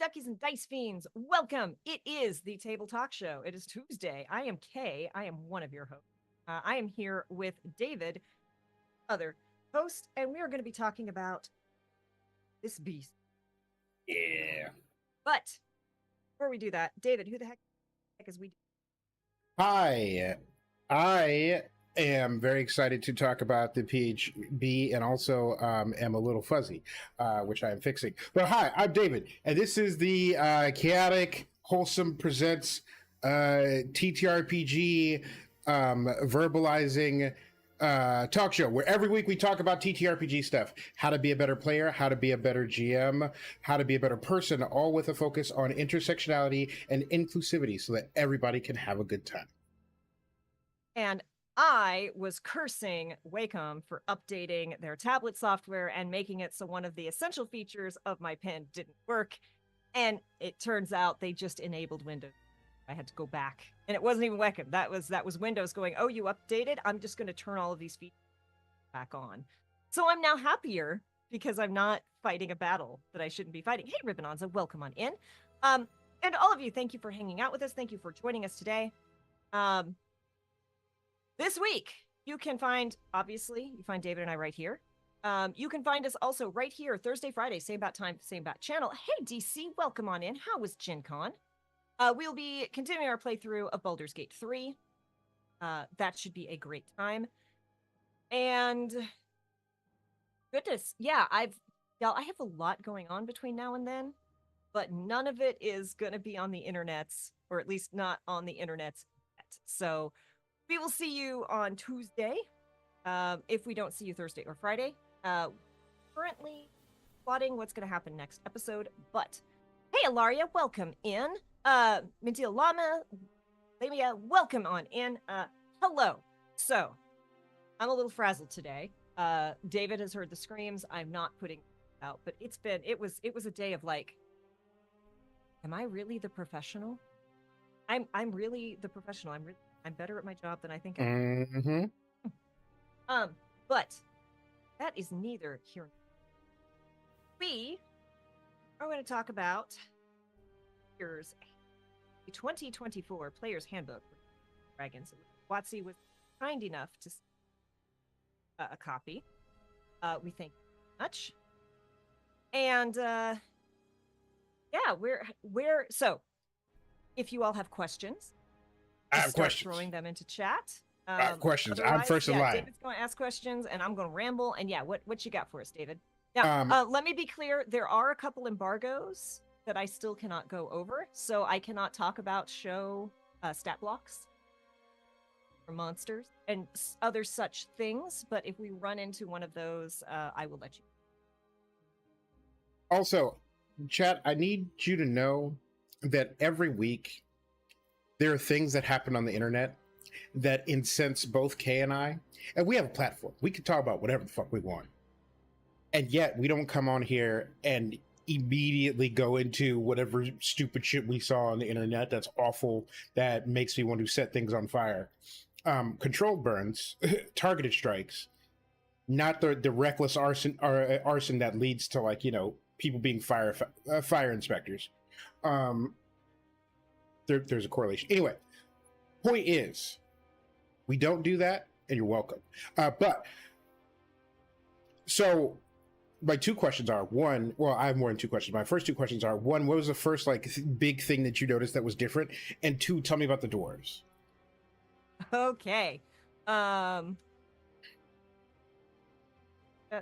duckies and dice fiends, welcome. It is the Table Talk Show. It is Tuesday. I am Kay. I am one of your hosts. I am here with David, other host, and we are going to be talking about this beast. Yeah. But before we do that, David, who the heck is we? Hi. I am very excited to talk about the PHB and also am a little fuzzy, which I am fixing. But hi, I'm David, and this is the Chaotic Wholesome Presents TTRPG verbalizing talk show where every week we talk about TTRPG stuff, how to be a better player, how to be a better GM, how to be a better person, all with a focus on intersectionality and inclusivity so that everybody can have a good time. And I was cursing Wacom for updating their tablet software and making it so one of the essential features of my pen didn't work. And it turns out they just enabled Windows. I had to go back, and it wasn't even Wacom. That was Windows going, "Oh, you updated? I'm just going to turn all of these features back on." So I'm now happier because I'm not fighting a battle that I shouldn't be fighting. Hey, Ribbonanza, welcome on in. And all of you, thank you for hanging out with us. Thank you for joining us today. This week, you can find, obviously, you find David and I right here. You can find us also right here, Thursday, Friday, same bat time, same bat channel. Hey, DC, welcome on in. How was Gen Con? We'll be continuing our playthrough of Baldur's Gate 3. That should be a great time. And goodness, yeah, I have a lot going on between now and then, but none of it is going to be on the internets, or at least not on the internets yet. So we will see you on Tuesday, if we don't see you Thursday or Friday. Currently plotting what's going to happen next episode, but hey, Ilaria, welcome in. Mintil Lama, Lamia, welcome on in. Hello. So, I'm a little frazzled today. David has heard the screams. I'm not putting it out, but it was a day of like, am I really the professional? I'm really the professional. I'm better at my job than I think I am. But that is neither here. We are going to talk about here's the 2024 Player's Handbook for Dragons. Watsy was kind enough to a copy. We thank you very much. And yeah, we're so if you all have questions, I have start questions. throwing them into chat. I have questions. I'm first in line. David's going to ask questions, and I'm going to ramble. And yeah, what you got for us, David? Now, let me be clear. There are a couple embargoes that I still cannot go over, so I cannot talk about show stat blocks or monsters and other such things. But if we run into one of those, I will let you. Also, chat, I need you to know that every week there are things that happen on the internet that incense both Kay and I. And we have a platform. We can talk about whatever the fuck we want. And yet we don't come on here and immediately go into whatever stupid shit we saw on the internet that's awful, that makes me want to set things on fire. Controlled burns, targeted strikes, not the reckless arson that leads to, like, you know, people being fire inspectors. There's a correlation. Anyway, point is, we don't do that, and you're welcome. But so my two questions are, one, well, I have more than two questions. My first two questions are, one, what was the first like big thing that you noticed that was different? And two, tell me about the dwarves. Okay.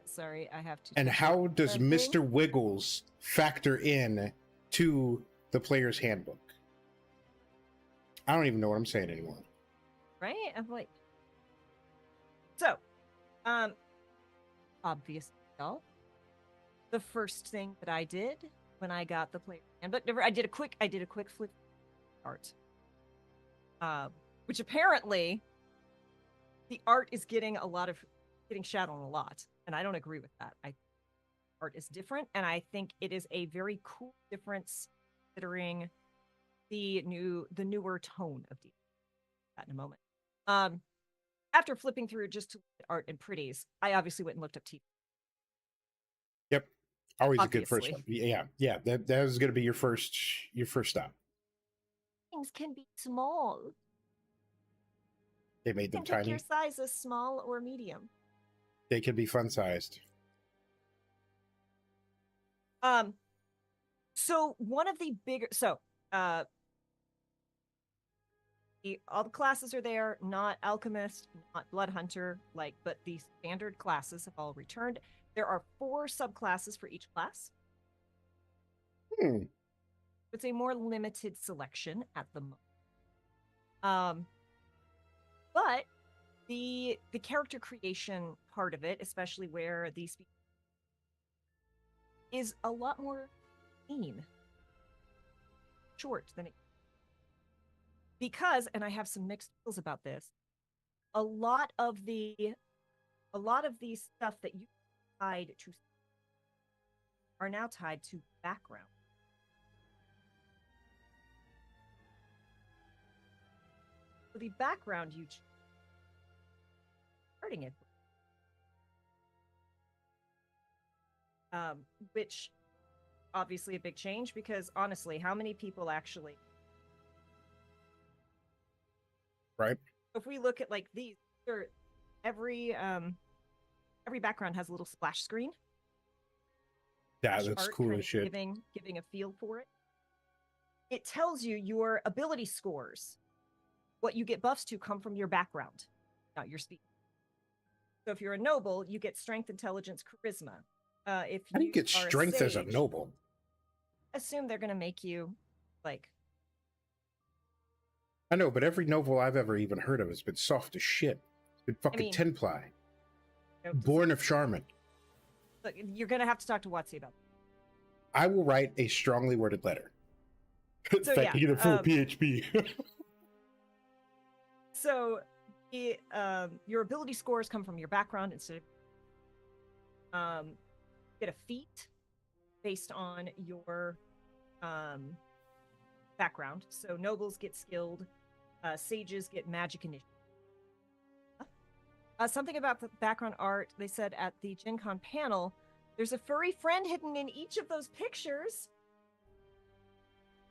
Sorry, I have to. And how does Mr. Wiggles factor in to the player's handbook? I don't even know what I'm saying anymore. Right? I'm like, so, obviously, the first thing that I did when I got the player handbook, I did a quick flip art, which apparently the art is getting shat on a lot, and I don't agree with that. Art is different, and I think it is a very cool difference considering the newer tone of D&D. That in a moment. After flipping through just to look at art and pretties, I obviously went and looked up TV. Yep. Always a good first obviously. one. Yeah. That was going to be your first stop. Things can be small. They made You them can pick your tiny. size as small or medium. They can be fun sized. So one of the bigger all the classes are there, not alchemist, not blood hunter, but the standard classes have all returned. There are 4 subclasses for each class. It's a more limited selection at the moment. But the character creation part of it, especially where these is a lot more lean, short than it, because, and I have some mixed feels about this, a lot of the stuff that you tied to are now tied to background. So the background you starting it, which obviously a big change, because honestly, how many people actually, Right. if we look at like these, every background has a little splash screen. Yeah, that's cool as shit. Giving a feel for it. It tells you your ability scores. What you get buffs to come from your background, not your speed. So if you're a noble, you get strength, intelligence, charisma. If How do you get are strength a as a sage, noble? assume they're going to make you like. I know, but every noble I've ever even heard of has been soft as shit. It's been fucking ten-ply. Born of Charmin. Look, you're going to have to talk to Watsy about that. I will write a strongly worded letter. So thanking you for PHP. So your ability scores come from your background instead of get a feat based on your background. So nobles get skilled, sages get magic initiative. Something about the background art, they said at the Gen Con panel, there's a furry friend hidden in each of those pictures.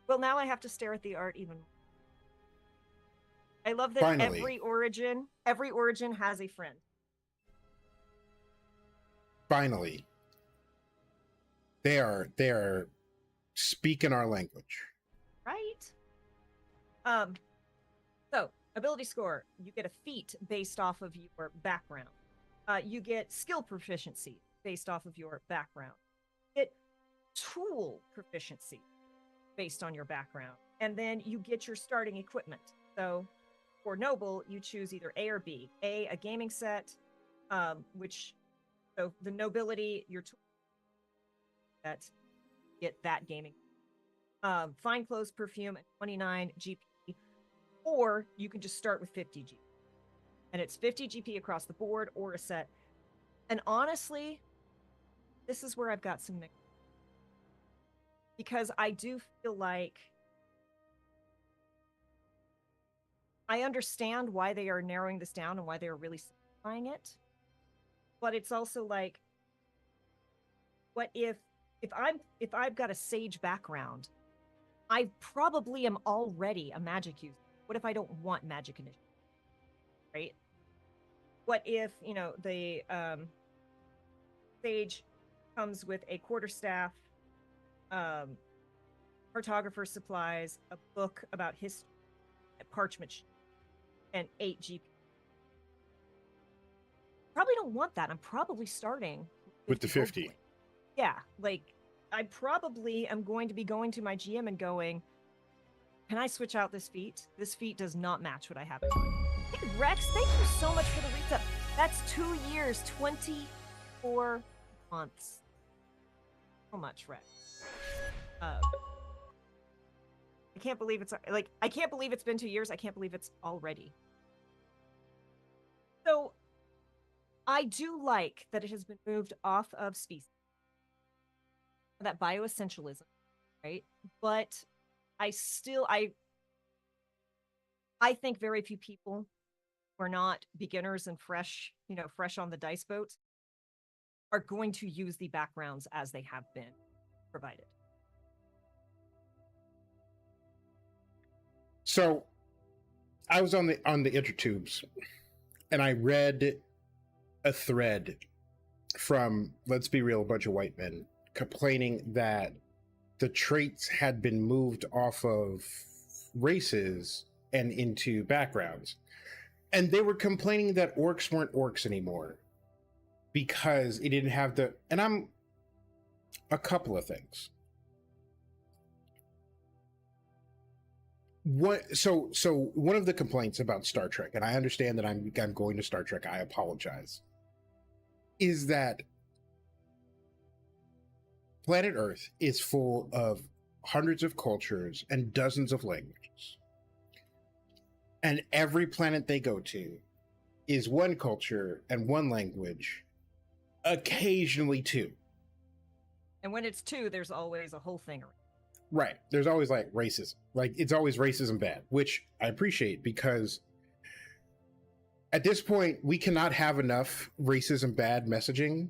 Well, now I have to stare at the art even more. I love that Finally. every origin has a friend. Finally. They are speaking our language. Right? So, ability score, you get a feat based off of your background. You get skill proficiency based off of your background. You get tool proficiency based on your background. And then you get your starting equipment. So for noble, you choose either A or B. A gaming set, so the nobility, your tool that get that gaming. Fine clothes, perfume, and 29 GP. Or you can just start with 50 GP. And it's 50 GP across the board or a set. And honestly, this is where I've got some mixed, because I do feel like I understand why they are narrowing this down and why they are really simplifying it. But it's also like, what if I've got a sage background, I probably am already a magic user. What if I don't want magic initiative? Right? What if, the sage comes with a quarterstaff, cartographer supplies, a book about history, a parchment sheet, and 8 GP. Probably don't want that. I'm probably starting with the 50. Yeah, I probably am going to be going to my GM and going, can I switch out this feat? This feat does not match what I have. Hey, Rex, thank you so much for the reset. That's 2 years, 24 months. So much, Rex. I can't believe I can't believe it's been 2 years. I can't believe it's already. So I do like that it has been moved off of species, that bioessentialism, right? But I think very few people who are not beginners and fresh on the dice boat are going to use the backgrounds as they have been provided. So I was on the intertubes and I read a thread from, let's be real, a bunch of white men complaining that the traits had been moved off of races and into backgrounds. And they were complaining that orcs weren't orcs anymore because it didn't have the, and I'm a couple of things. So one of the complaints about Star Trek, and I understand that I'm going to Star Trek, I apologize, is that planet Earth is full of hundreds of cultures and dozens of languages. And every planet they go to is one culture and one language, occasionally two. And when it's two, there's always a whole thing around. Right. There's always like racism. Like it's always racism bad, which I appreciate because at this point we cannot have enough racism bad messaging.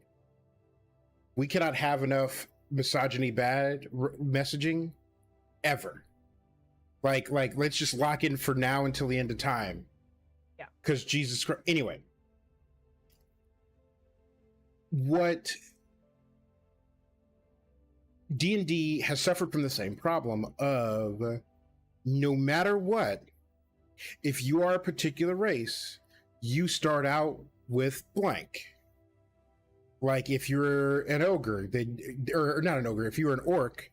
We cannot have enough misogyny bad messaging ever. Like let's just lock in for now until the end of time. Yeah. Because Jesus Christ. Anyway. What D&D has suffered from the same problem of no matter what, if you are a particular race, you start out with blank. Like if you're an ogre, then, or not an ogre, if you're an orc,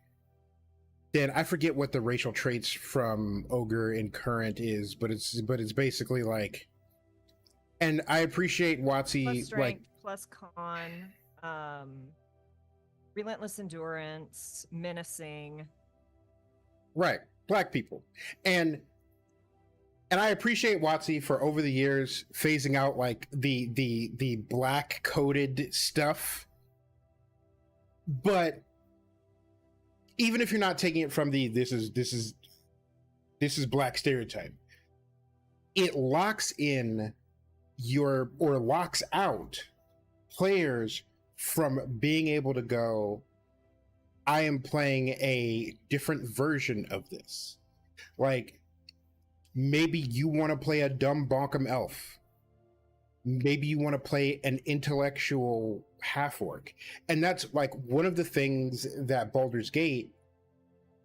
then I forget what the racial traits from ogre in current is, but it's basically like, and I appreciate WotC plus strength, like plus con, relentless endurance, menacing. Right, black people, and I appreciate WotC for over the years phasing out like the black coded stuff, but even if you're not taking it from the this is black stereotype, it locks in locks out players from being able to go, I am playing a different version of this. Like maybe you want to play a dumb bonkum elf. Maybe you want to play an intellectual half-orc. And that's like one of the things that Baldur's Gate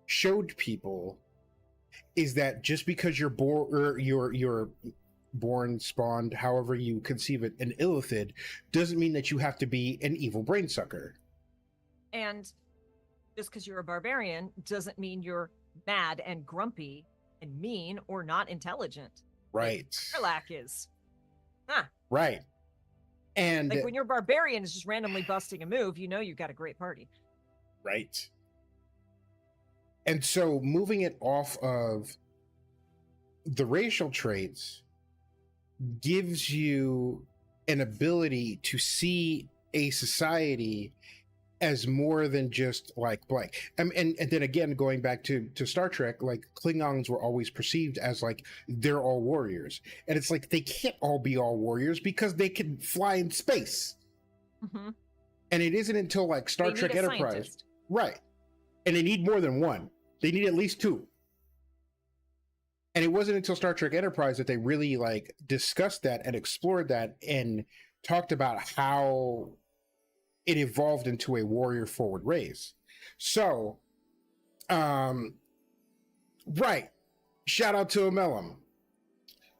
showed people is that just because you're born, spawned, however you conceive it, an illithid, doesn't mean that you have to be an evil brain sucker. And just because you're a barbarian doesn't mean you're mad and grumpy and mean or not intelligent. Right. Like Erlach is. Right. And like when your barbarian is just randomly busting a move, you know you've got a great party. Right. And so moving it off of the racial traits gives you an ability to see a society as more than just like blank. And then again, going back to Star Trek, like Klingons were always perceived as like they're all warriors, and it's like they can't all be all warriors because they can fly in space. Mm-hmm. And it isn't until like Star Trek Enterprise, scientist. Right? And they need more than one. They need at least two. And it wasn't until Star Trek Enterprise that they really like discussed that and explored that and talked about how it evolved into a warrior forward race. So, right. Shout out to Amelum.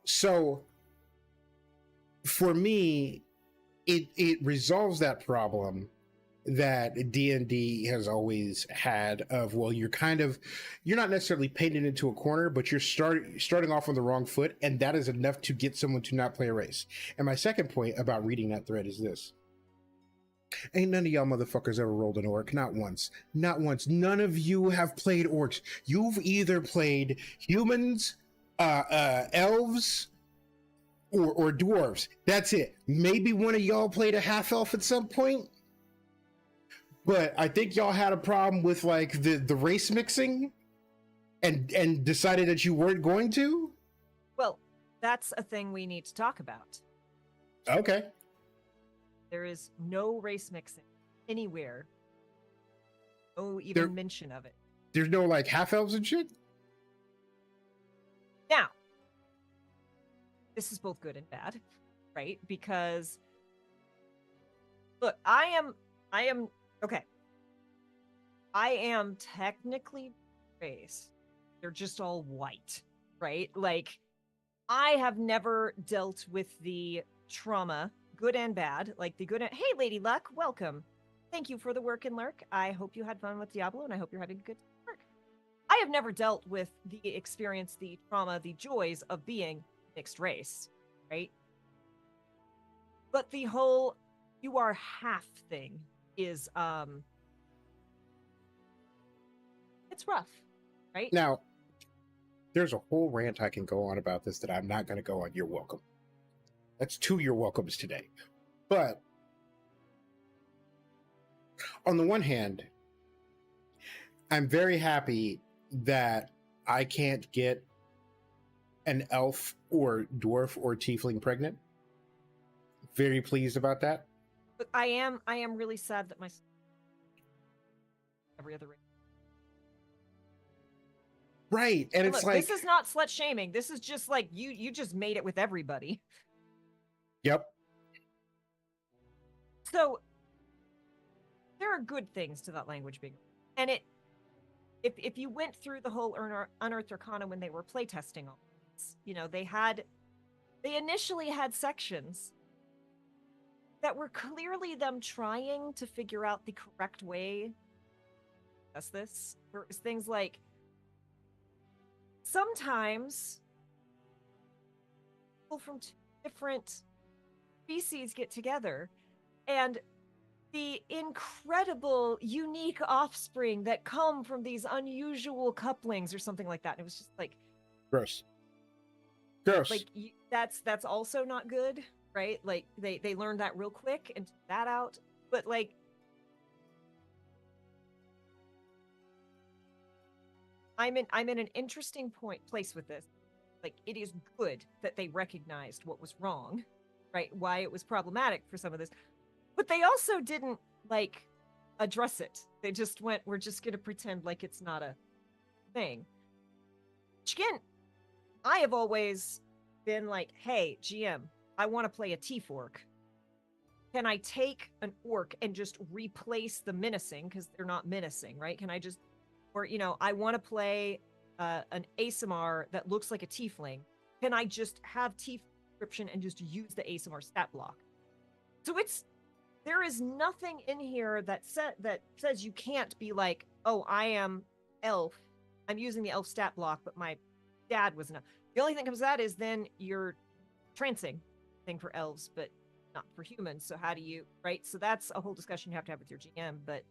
So for me, it resolves that problem that D&D has always had of, well, you're not necessarily painted into a corner, but you're starting off on the wrong foot, and that is enough to get someone to not play a race. And my second point about reading that thread is this. Ain't none of y'all motherfuckers ever rolled an orc. Not once. Not once. None of you have played orcs. You've either played humans, elves, or dwarves. That's it. Maybe one of y'all played a half-elf at some point. But I think y'all had a problem with like the race mixing and decided that you weren't going to? Well, that's a thing we need to talk about. Okay. There is no race mixing anywhere. No even There- mention of it. There's no like half elves and shit. Now, this is both good and bad, right? Because look, I am okay. I am technically race. They're just all white, right? Like, I have never dealt with the trauma, good and bad. Like the good. Hey, Lady Luck, welcome. Thank you for the work and lurk. I hope you had fun with Diablo, and I hope you're having a good work. I have never dealt with the experience, the trauma, the joys of being mixed race, right? But the whole "you are half" thing is it's rough, right? Now, there's a whole rant I can go on about this that I'm not going to go on. You're welcome. That's 2 you're welcomes today. But on the one hand, I'm very happy that I can't get an elf or dwarf or tiefling pregnant. Very pleased about that. But I am really sad that my every other race. Right. And it's Look, like, this is not slut shaming. This is just like you just made it with everybody. yep. So there are good things to that language being, and if you went through the whole Unearthed Arcana when they were playtesting all this, you know, they initially had sections that were clearly them trying to figure out the correct way to discuss this. There was things like sometimes people from 2 different species get together and the incredible unique offspring that come from these unusual couplings or something like that. And it was just like Gross. like that's also not good, right? Like they learned that real quick and took that out. But like I'm in an interesting place with this. Like, it is good that they recognized what was wrong, right? Why it was problematic for some of this. But they also didn't like address it. They just went, we're just gonna pretend like it's not a thing. Which again, I have always been like, hey, GM, I want to play a Tief orc. Can I take an orc and just replace the menacing? Because they're not menacing, right? Can I just, or, you know, I want to play an ASMR that looks like a tiefling. Can I just have Tief description and just use the ASMR stat block? So there is nothing in here that says you can't be like, oh, I am elf. I'm using the elf stat block, but my dad was not. The only thing that comes to that is then you're trancing thing for elves, but not for humans. So how do you, right? So that's a whole discussion you have to have with your GM. But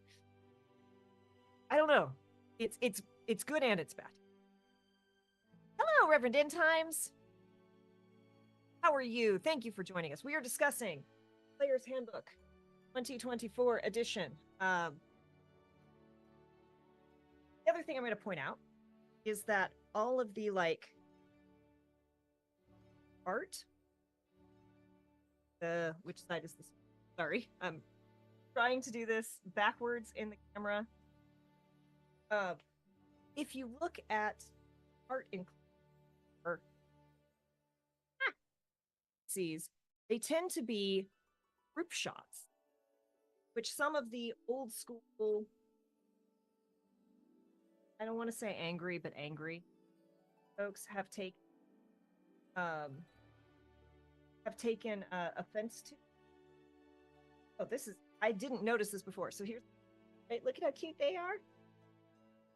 I don't know. It's good and it's bad. Hello, Reverend End Times. How are you? Thank you for joining us. We are discussing Player's Handbook 2024 edition. The other thing I'm going to point out is that all of the like art. Which side is this? Sorry, I'm trying to do this backwards in the camera. If you look at art in sees, they tend to be group shots, which some of the old school, I don't want to say angry, but angry folks have taken offense to. Oh, I didn't notice this before. So here's, right, look at how cute they are.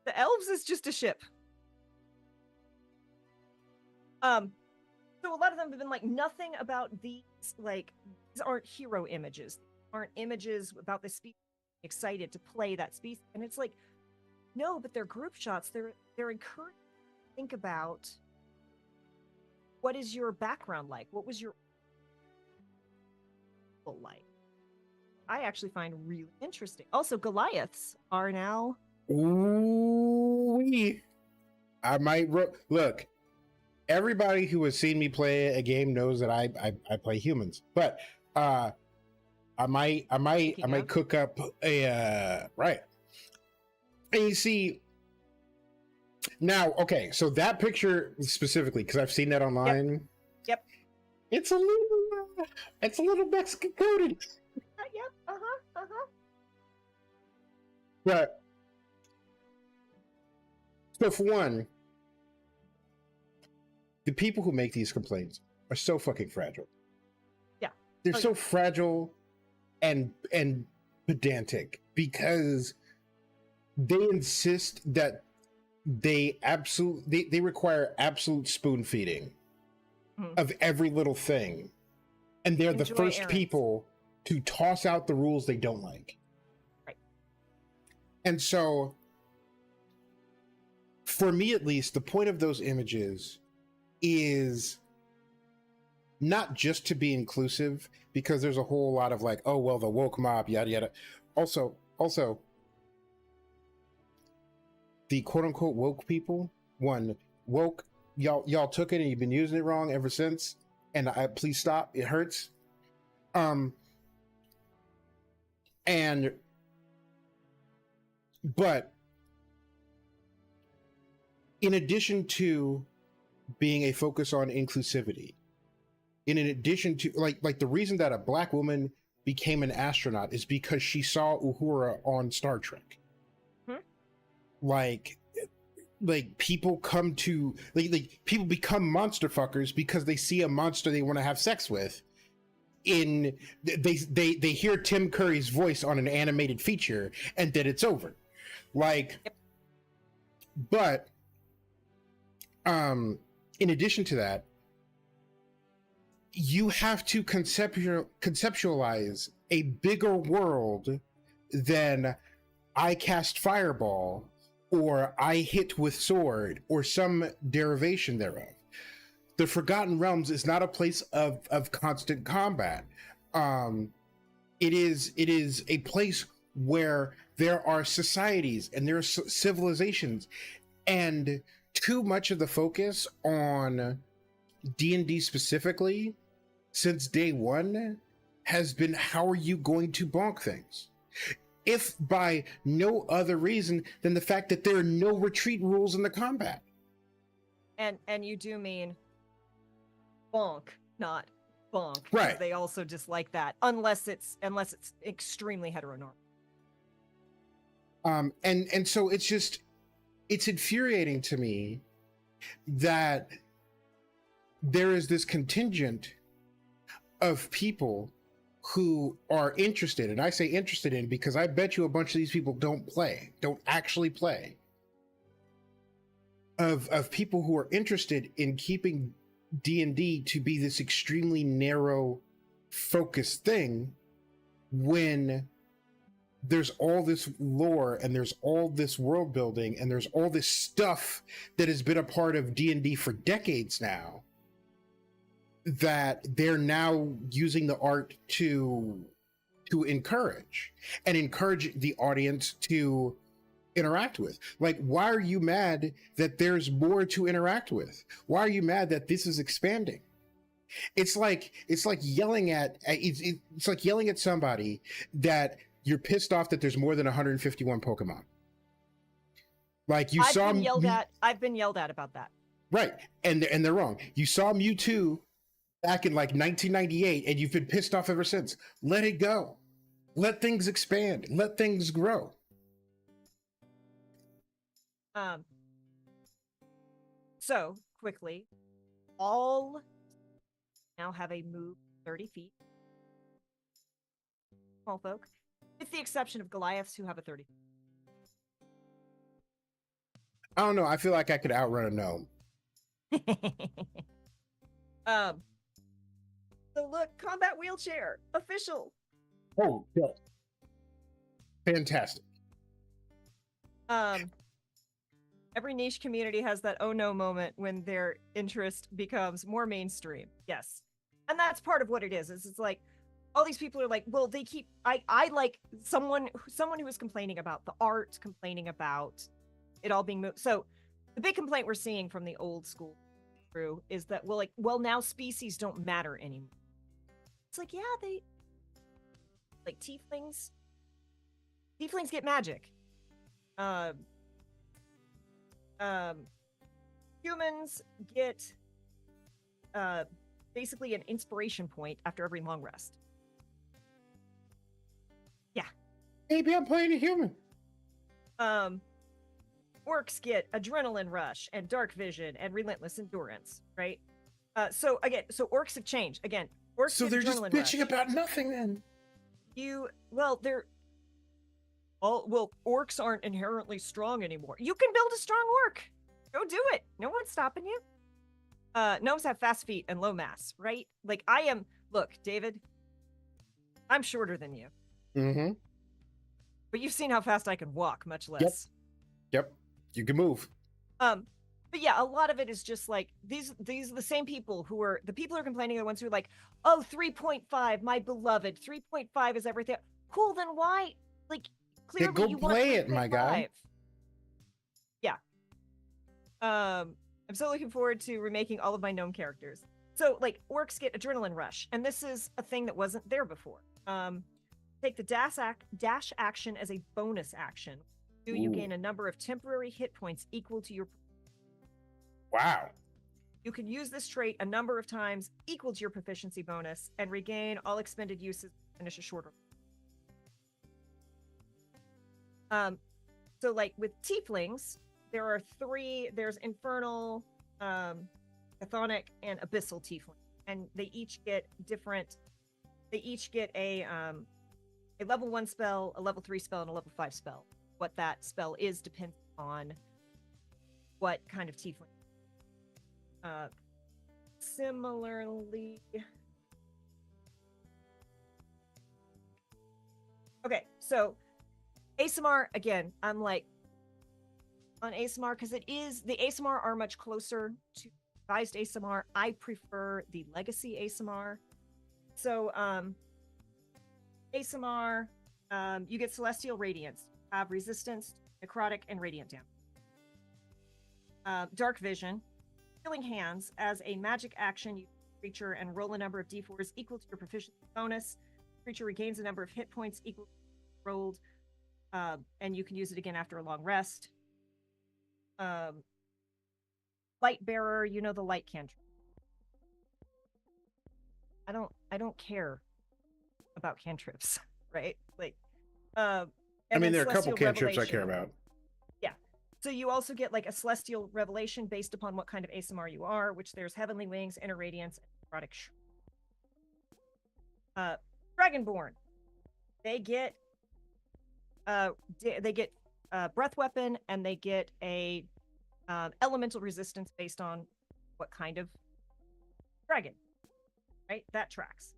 The elves is just a ship. So a lot of them have been like, nothing about these, like, these aren't hero images. These aren't images about the species excited to play that species. And it's like, no, but they're group shots. They're encouraged to think about what is your background like? What was your like? I actually find really interesting. Also, Goliaths are now. Ooh, I might look. Everybody who has seen me play a game knows that I play humans, but I might cook up a right. And you see now, okay, so that picture specifically, because I've seen that online. Yep. It's a little Mexican coded. Yep. But so for one, the people who make these complaints are so fucking fragile. Yeah. They're so fragile and pedantic because they insist that they require absolute spoon feeding of every little thing, and they're the first people to toss out the rules they don't like. Right. And so for me, at least, the point of those images is not just to be inclusive, because there's a whole lot of like, oh well, the woke mob, yada yada. Also the quote unquote woke people, woke, y'all took it and you've been using it wrong ever since, and please stop, it hurts. But in addition to being a focus on inclusivity, in addition to like the reason that a Black woman became an astronaut is because she saw Uhura on Star Trek. Like people come to like people become monster fuckers because they see a monster they want to have sex with. They hear Tim Curry's voice on an animated feature and then it's over. Like, but in addition to that, you have to conceptualize a bigger world than I cast fireball or I hit with sword or some derivation thereof. The Forgotten Realms is not a place of constant combat. It is a place where there are societies and there are civilizations, and too much of the focus on D&D specifically since day one has been, how are you going to bonk things? If by no other reason than the fact that there are no retreat rules in the combat. And you do mean bonk, not bonk. Right. They also dislike that unless it's extremely heteronormative. And so it's infuriating to me that there is this contingent of people who are interested, and I say interested in because I bet you a bunch of these people don't actually play, of people who are interested in keeping D&D to be this extremely narrow focused thing, when there's all this lore and there's all this world building and there's all this stuff that has been a part of D&D for decades now, that they're now using the art to encourage the audience to interact with. Like, why are you mad that there's more to interact with? Why are you mad that this is expanding? It's like yelling at somebody that you're pissed off that there's more than 151 Pokemon. Like, you saw I've been yelled at about that. Right. And they're wrong. You saw Mewtwo back in like 1998 and you've been pissed off ever since. Let it go. Let things expand. Let things grow. So quickly, all now have a move 30 feet. Small folk, with the exception of Goliaths, who have a 30. I don't know. I feel like I could outrun a gnome. So look, combat wheelchair official. Oh, yeah. Fantastic. Every niche community has that oh no moment when their interest becomes more mainstream. Yes. And that's part of what it is. It's like all these people are like, well, they keep I like someone who was complaining about the art, complaining about it all being moved. So the big complaint we're seeing from the old school crew is that well now species don't matter anymore. It's like, yeah, like tieflings. Tieflings get magic. Humans get basically an inspiration point after every long rest. Yeah. Maybe I'm playing a human. Orcs get adrenaline rush and dark vision and relentless endurance, right? So orcs have changed. Again, orcs So get they're just adrenaline bitching rush. about nothing then. Orcs aren't inherently strong anymore. You can build a strong orc. Go do it. No one's stopping you. Gnomes have fast feet and low mass, right? Like look, David, I'm shorter than you. Mm-hmm. But you've seen how fast I can walk, much less. Yep. You can move. But yeah, a lot of it is just like these are the same people who are the people who are complaining are the ones who are like, oh, 3.5, my beloved, 3.5 is everything. Cool, then why? Like, clearly go you play want it, my guy. Yeah. I'm so looking forward to remaking all of my gnome characters. So, like, orcs get adrenaline rush, and this is a thing that wasn't there before. Take the dash action as a bonus action. You gain a number of temporary hit points equal to your. Wow. You can use this trait a number of times equal to your proficiency bonus and regain all expended uses to finish a shorter. So like with tieflings, there are three. There's infernal, chthonic, and abyssal tiefling, and they each get different. They each get a level 1 spell, a level 3 spell, and a level 5 spell. What that spell is depends on what kind of tiefling. Similarly, okay, so ASMR again. I'm like on ASMR because the ASMR are much closer to revised ASMR. I prefer the legacy ASMR. So ASMR, you get Celestial Radiance, have resistance, necrotic, and radiant damage. Dark Vision, Healing Hands. As a magic action, you creature and roll a number of d4s equal to your proficiency bonus. Creature regains a number of hit points equal to rolled, and you can use it again after a long rest. Light Bearer, you know the light cantrip. I don't care about cantrips, right? Like, I mean, there are a couple cantrips I care about. Yeah. So you also get like a Celestial Revelation based upon what kind of ASMR you are, which there's Heavenly Wings, Inner Radiance, and Necrotic. Dragonborn. They get Breath Weapon, and they get a elemental resistance based on what kind of dragon. Right? That tracks.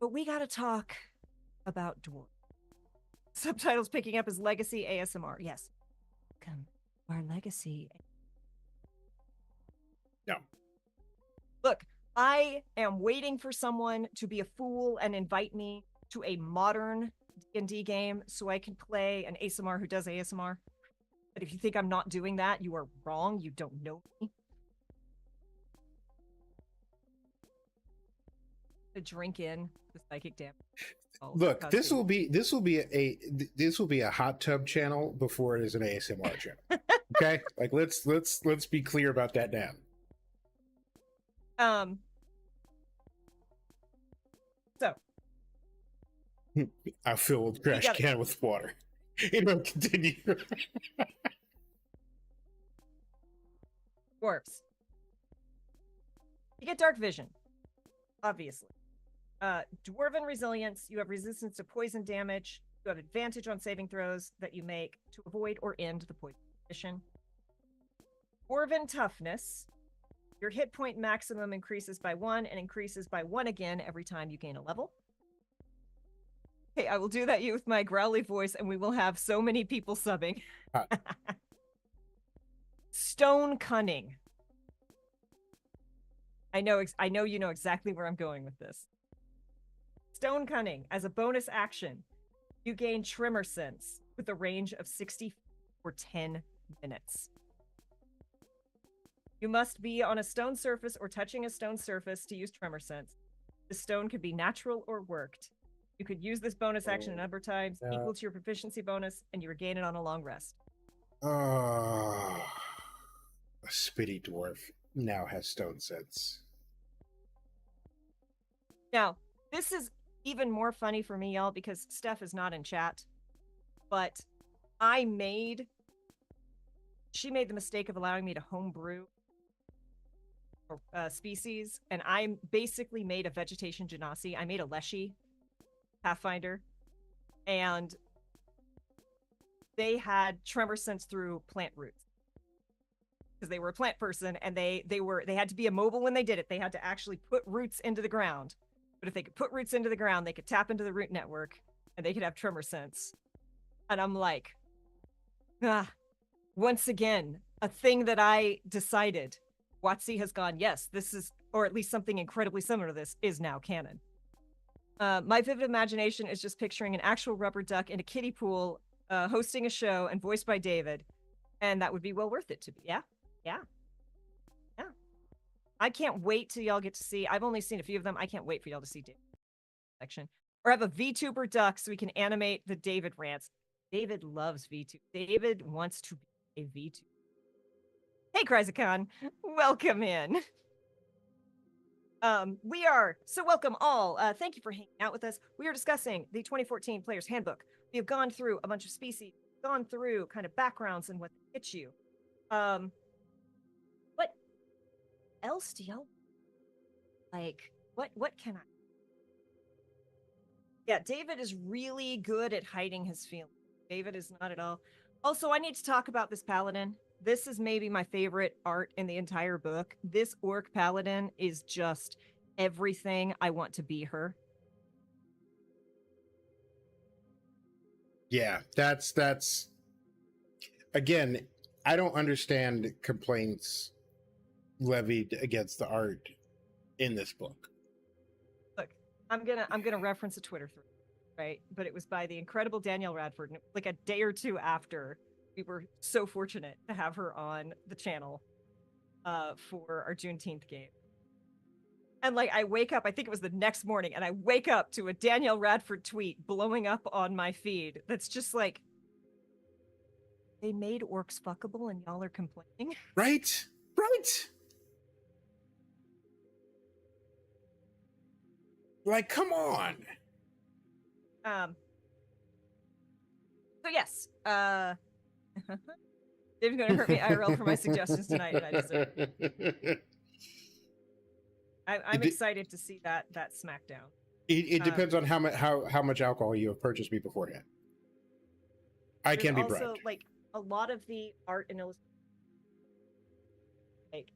But we gotta talk about dwarf. Subtitles picking up as Legacy ASMR. Yes. Come, our Legacy. No. Look, I am waiting for someone to be a fool and invite me to a modern D&D game so I can play an ASMR who does ASMR. But if you think I'm not doing that, you are wrong. You don't know me. To drink in the psychic damage. Look, this will be a hot tub channel before it is an ASMR channel. Okay, like let's be clear about that now. So I fill a trash can with water. It'll continue. Dwarves. You get dark vision, obviously. Dwarven resilience. You have resistance to poison damage. You have advantage on saving throws that you make to avoid or end the poison condition. Dwarven toughness. Your hit point maximum increases by 1 and increases by 1 again every time you gain a level. Okay, I will do that with my growly voice, and we will have so many people subbing. Stone cunning. I know you know exactly where I'm going with this. Stone cunning. As a bonus action, you gain tremor sense with a range of 60 for 10 minutes. You must be on a stone surface or touching a stone surface to use tremor sense. The stone could be natural or worked. You could use this bonus action a number of times, equal to your proficiency bonus, and you regain it on a long rest. A spitty dwarf now has stone sense. Now, this is even more funny for me, y'all, because Steph is not in chat, but she made the mistake of allowing me to homebrew species, and I basically made a vegetation genasi. I made a Leshy Pathfinder, and they had tremor sense through plant roots because they were a plant person, and they had to be immobile when they did it. They had to actually put roots into the ground. But if they could put roots into the ground, they could tap into the root network, and they could have tremor sense. And I'm like, once again, a thing that I decided, WotC has gone, yes, this is, or at least something incredibly similar to this, is now canon. My vivid imagination is just picturing an actual rubber duck in a kiddie pool, hosting a show and voiced by David, and that would be well worth it to be. Yeah. I can't wait till y'all get to see. I've only seen a few of them. I can't wait for y'all to see David section, or have a VTuber duck so we can animate the David rants. David loves VTuber. David wants to be a VTuber. Hey, Kryzikon, welcome in. Welcome all. Thank you for hanging out with us. We are discussing the 2014 Player's Handbook. We have gone through a bunch of species, gone through kind of backgrounds and what hits you. What else do y'all like? What can I? Yeah, David is really good at hiding his feelings. David is not at all. Also, I need to talk about this paladin. This is maybe my favorite art in the entire book. This orc paladin is just everything I want to be her. Yeah, that's again, I don't understand complaints levied against the art in this book. Look, I'm gonna reference a Twitter thread, right? But it was by the incredible Danielle Radford, like a day or two after we were so fortunate to have her on the channel for our Juneteenth game. And like, I wake up, I think it was the next morning, and I wake up to a Danielle Radford tweet blowing up on my feed that's just like, they made orcs fuckable and y'all are complaining? Right? Like, come on. So yes, Dave's gonna hurt me IRL for my suggestions tonight, and I deserve it. I'm excited to see that SmackDown. It depends on how much alcohol you have purchased me beforehand. I can be bribed. Also, like, a lot of the art and illustration, like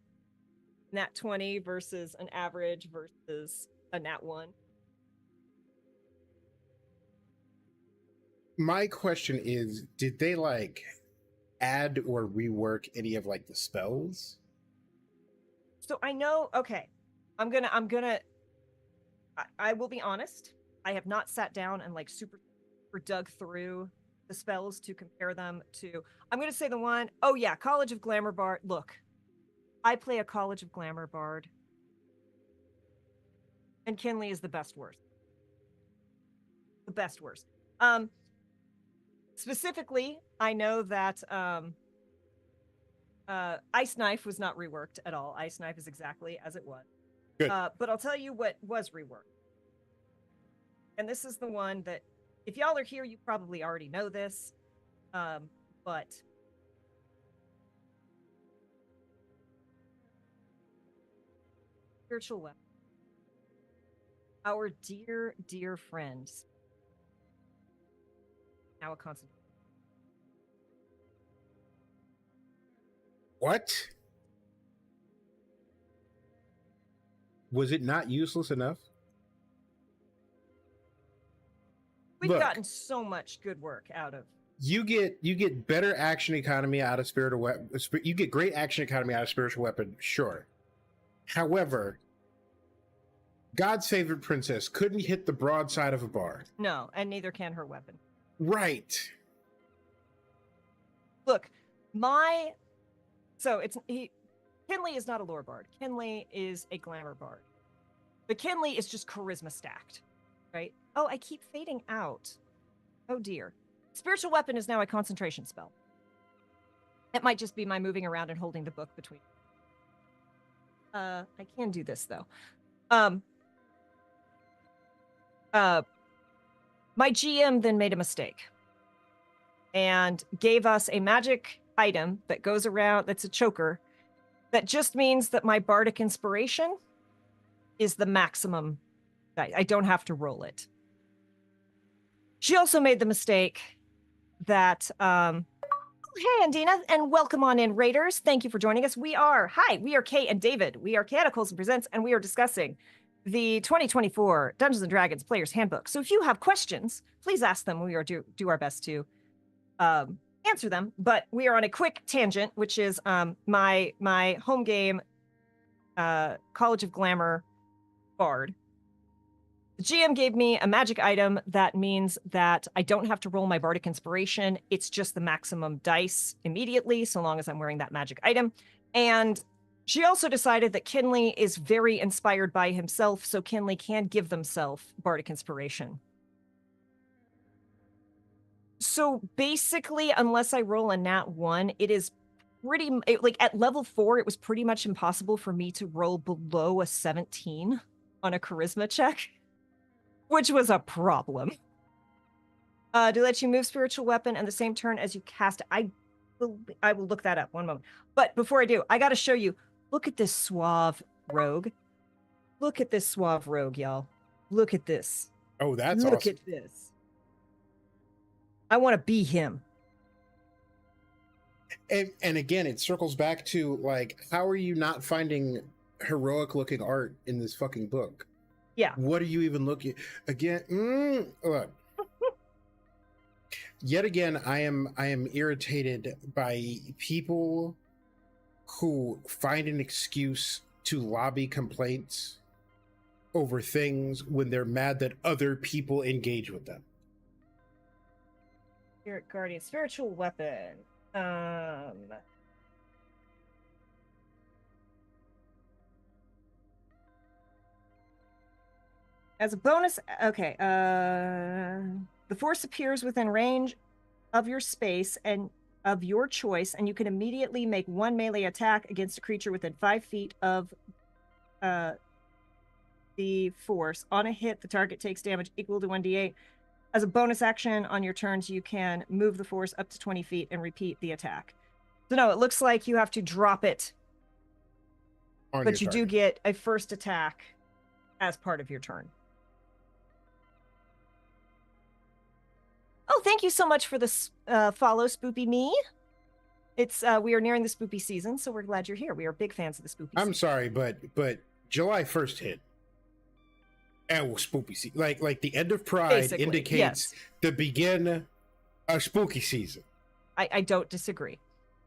nat 20 versus an average versus a nat 1. My question is, did they like add or rework any of like the spells? So I know, okay, I will be honest, I have not sat down and like super dug through the spells to compare them to, I'm gonna say the one, oh yeah, College of Glamour Bard. Look, I play a College of Glamour Bard, and Kinley is the best worst. The best worst. Specifically, I know that Ice Knife was not reworked at all. Ice Knife is exactly as it was. Good. But I'll tell you what was reworked. And this is the one that, if y'all are here, you probably already know this. But spiritual weapon. Our dear, dear friends. Now a constant. What? Was it not useless enough? We've gotten so much good work out of. You get better action economy out of spiritual weapon. You get great action economy out of spiritual weapon, sure. However, God's favorite princess couldn't hit the broadside of a bard. No, and neither can her weapon. Right. Look, Kinley is not a lore bard. Kinley is a glamour bard. But Kinley is just charisma stacked. right? Oh, I keep fading out. Oh dear. Spiritual weapon is now a concentration spell. It might just be my moving around and holding the book between. I can do this though. My GM then made a mistake and gave us a magic item that goes around, that's a choker, that just means that my bardic inspiration is the maximum. I don't have to roll it. She also made the mistake that, hey, Andina, and welcome on in, Raiders. Thank you for joining us. We are Kay and David. We are Chaotic Wholesome Presents, and we are discussing the 2024 Dungeons and Dragons Player's Handbook. So if you have questions, please ask them. We are do our best to answer them. But we are on a quick tangent, which is my home game, College of Glamour Bard. The GM gave me a magic item that means that I don't have to roll my bardic inspiration. It's just the maximum dice immediately, so long as I'm wearing that magic item. And she also decided that Kinley is very inspired by himself, so Kinley can give themselves bardic inspiration. So basically, unless I roll a nat 1, it is pretty, like at level 4, it was pretty much impossible for me to roll below a 17 on a charisma check, which was a problem. To let you move spiritual weapon and the same turn as you cast it. I will look that up, one moment. But before I do, I got to show you. Look at this suave rogue. Look at this suave rogue, y'all. Look at this. Oh, that's Look awesome. at this. I want to be him. And again, it circles back to, like, how are you not finding heroic looking art in this fucking book? Yeah. What are you even looking again? Look. Yet again, I am irritated by people who find an excuse to lobby complaints over things when they're mad that other people engage with them. Spirit Guardian, spiritual weapon. As a bonus, okay. The force appears within range of your space and of your choice, and you can immediately make one melee attack against a creature within 5 feet of the force. On a hit, the target takes damage equal to 1d8. As a bonus action on your turns, you can move the force up to 20 feet and repeat the attack. So no, it looks like you have to drop it, but you do get a first attack as part of your turn. Oh, thank you so much for this follow, Spoopy Me. It's we are nearing the spoopy season, so we're glad you're here. We are big fans of the spoopy season. I'm sorry, but July 1st hit. And spooky season. Like the end of Pride basically indicates the begin of spooky season. I don't disagree.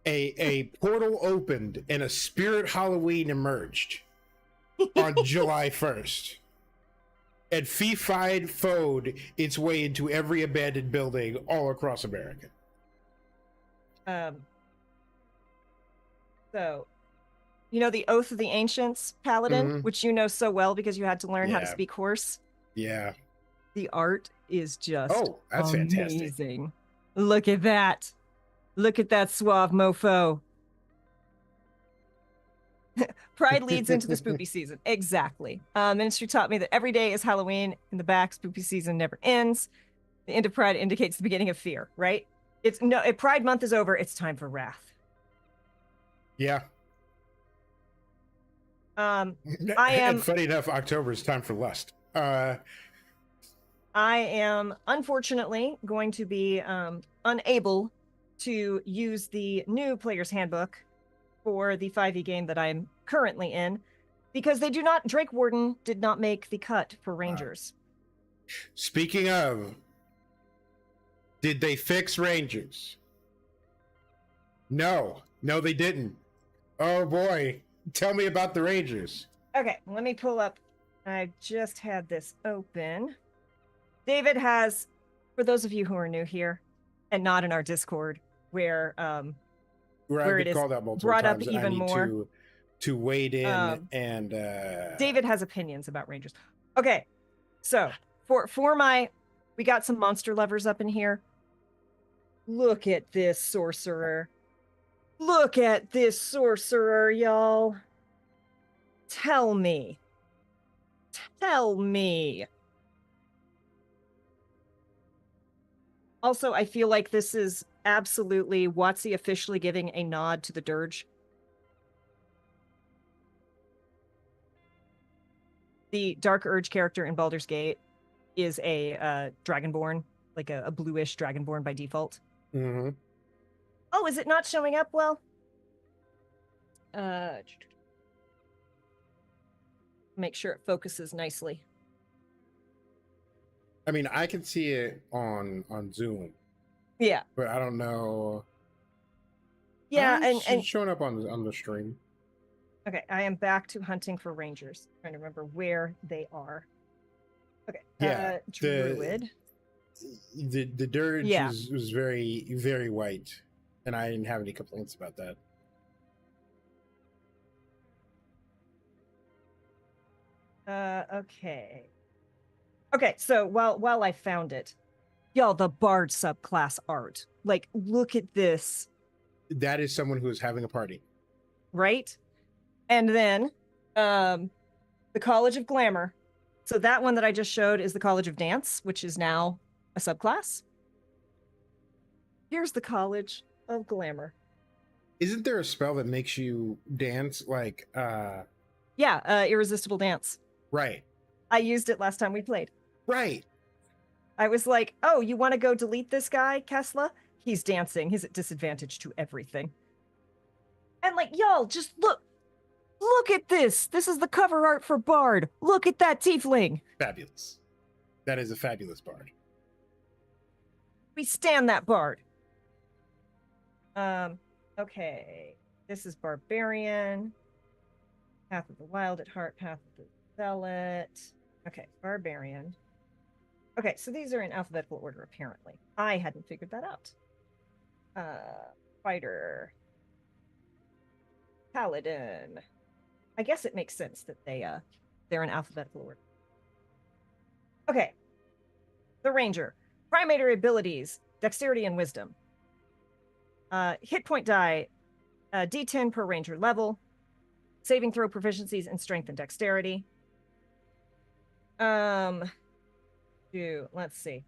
A portal opened and a spirit Halloween emerged on July 1st. And fee-fied foed its way into every abandoned building all across America. So, you know the Oath of the Ancients, Paladin, which you know so well because you had to learn how to speak horse? Yeah. The art is just that's amazing. fantastic. Look at that. Look at that suave mofo. Pride leads into the spoopy season. Exactly. Ministry taught me that every day is Halloween. In the back, spoopy season never ends. The end of Pride indicates the beginning of fear, right? If Pride month is over, it's time for wrath. Yeah. I am. And funny enough, October is time for lust. I am unfortunately going to be unable to use the new Player's Handbook for the 5e game that I'm currently in because Drake Warden did not make the cut for Rangers. Speaking of, did they fix Rangers? No, they didn't. Oh boy, tell me about the Rangers. Okay, let me pull up. I just had this open. David has, for those of you who are new here and not in our Discord, where it is brought up even more to wade in and David has opinions about Rangers. Okay, so For my, we got some monster lovers up in here. Look at this sorcerer. Look at this sorcerer, y'all. Tell me. Tell me. Also, I feel like this is absolutely WotC officially giving a nod to the dirge. The Dark Urge character in Baldur's Gate is a Dragonborn, like a bluish Dragonborn by default. Mm-hmm. Oh, is it not showing up well? Make sure it focuses nicely. I mean, I can see it on Zoom. Yeah. But I don't know. Yeah, and showing up on the stream. Okay, I am back to hunting for rangers. I'm trying to remember where they are. Okay. Yeah. Druid. The dirge was very, very white, and I didn't have any complaints about that. Okay. Okay, so while I found it, y'all, the bard subclass art. Like, look at this. That is someone who is having a party. Right? And then the College of Glamour. So that one that I just showed is the College of Dance, which is now a subclass. Here's the College of Glamour. Isn't there a spell that makes you dance like Yeah, Irresistible Dance. Right. I used it last time we played. Right. I was like, oh, you want to go delete this guy, Kesla? He's dancing. He's at disadvantage to everything. And like, y'all, just look at this. This is the cover art for Bard. Look at that tiefling. Fabulous. That is a fabulous Bard. We stand that Bard. Okay. This is Barbarian. Path of the Wild at Heart, Path of the Zealot. Okay, Barbarian. Okay, so these are in alphabetical order, apparently. I hadn't figured that out. Fighter. Paladin. I guess it makes sense that they're in alphabetical order. Okay. The Ranger. Primary abilities, Dexterity and Wisdom. Hit point die, D10 per Ranger level. Saving throw proficiencies in Strength and Dexterity. Let's see.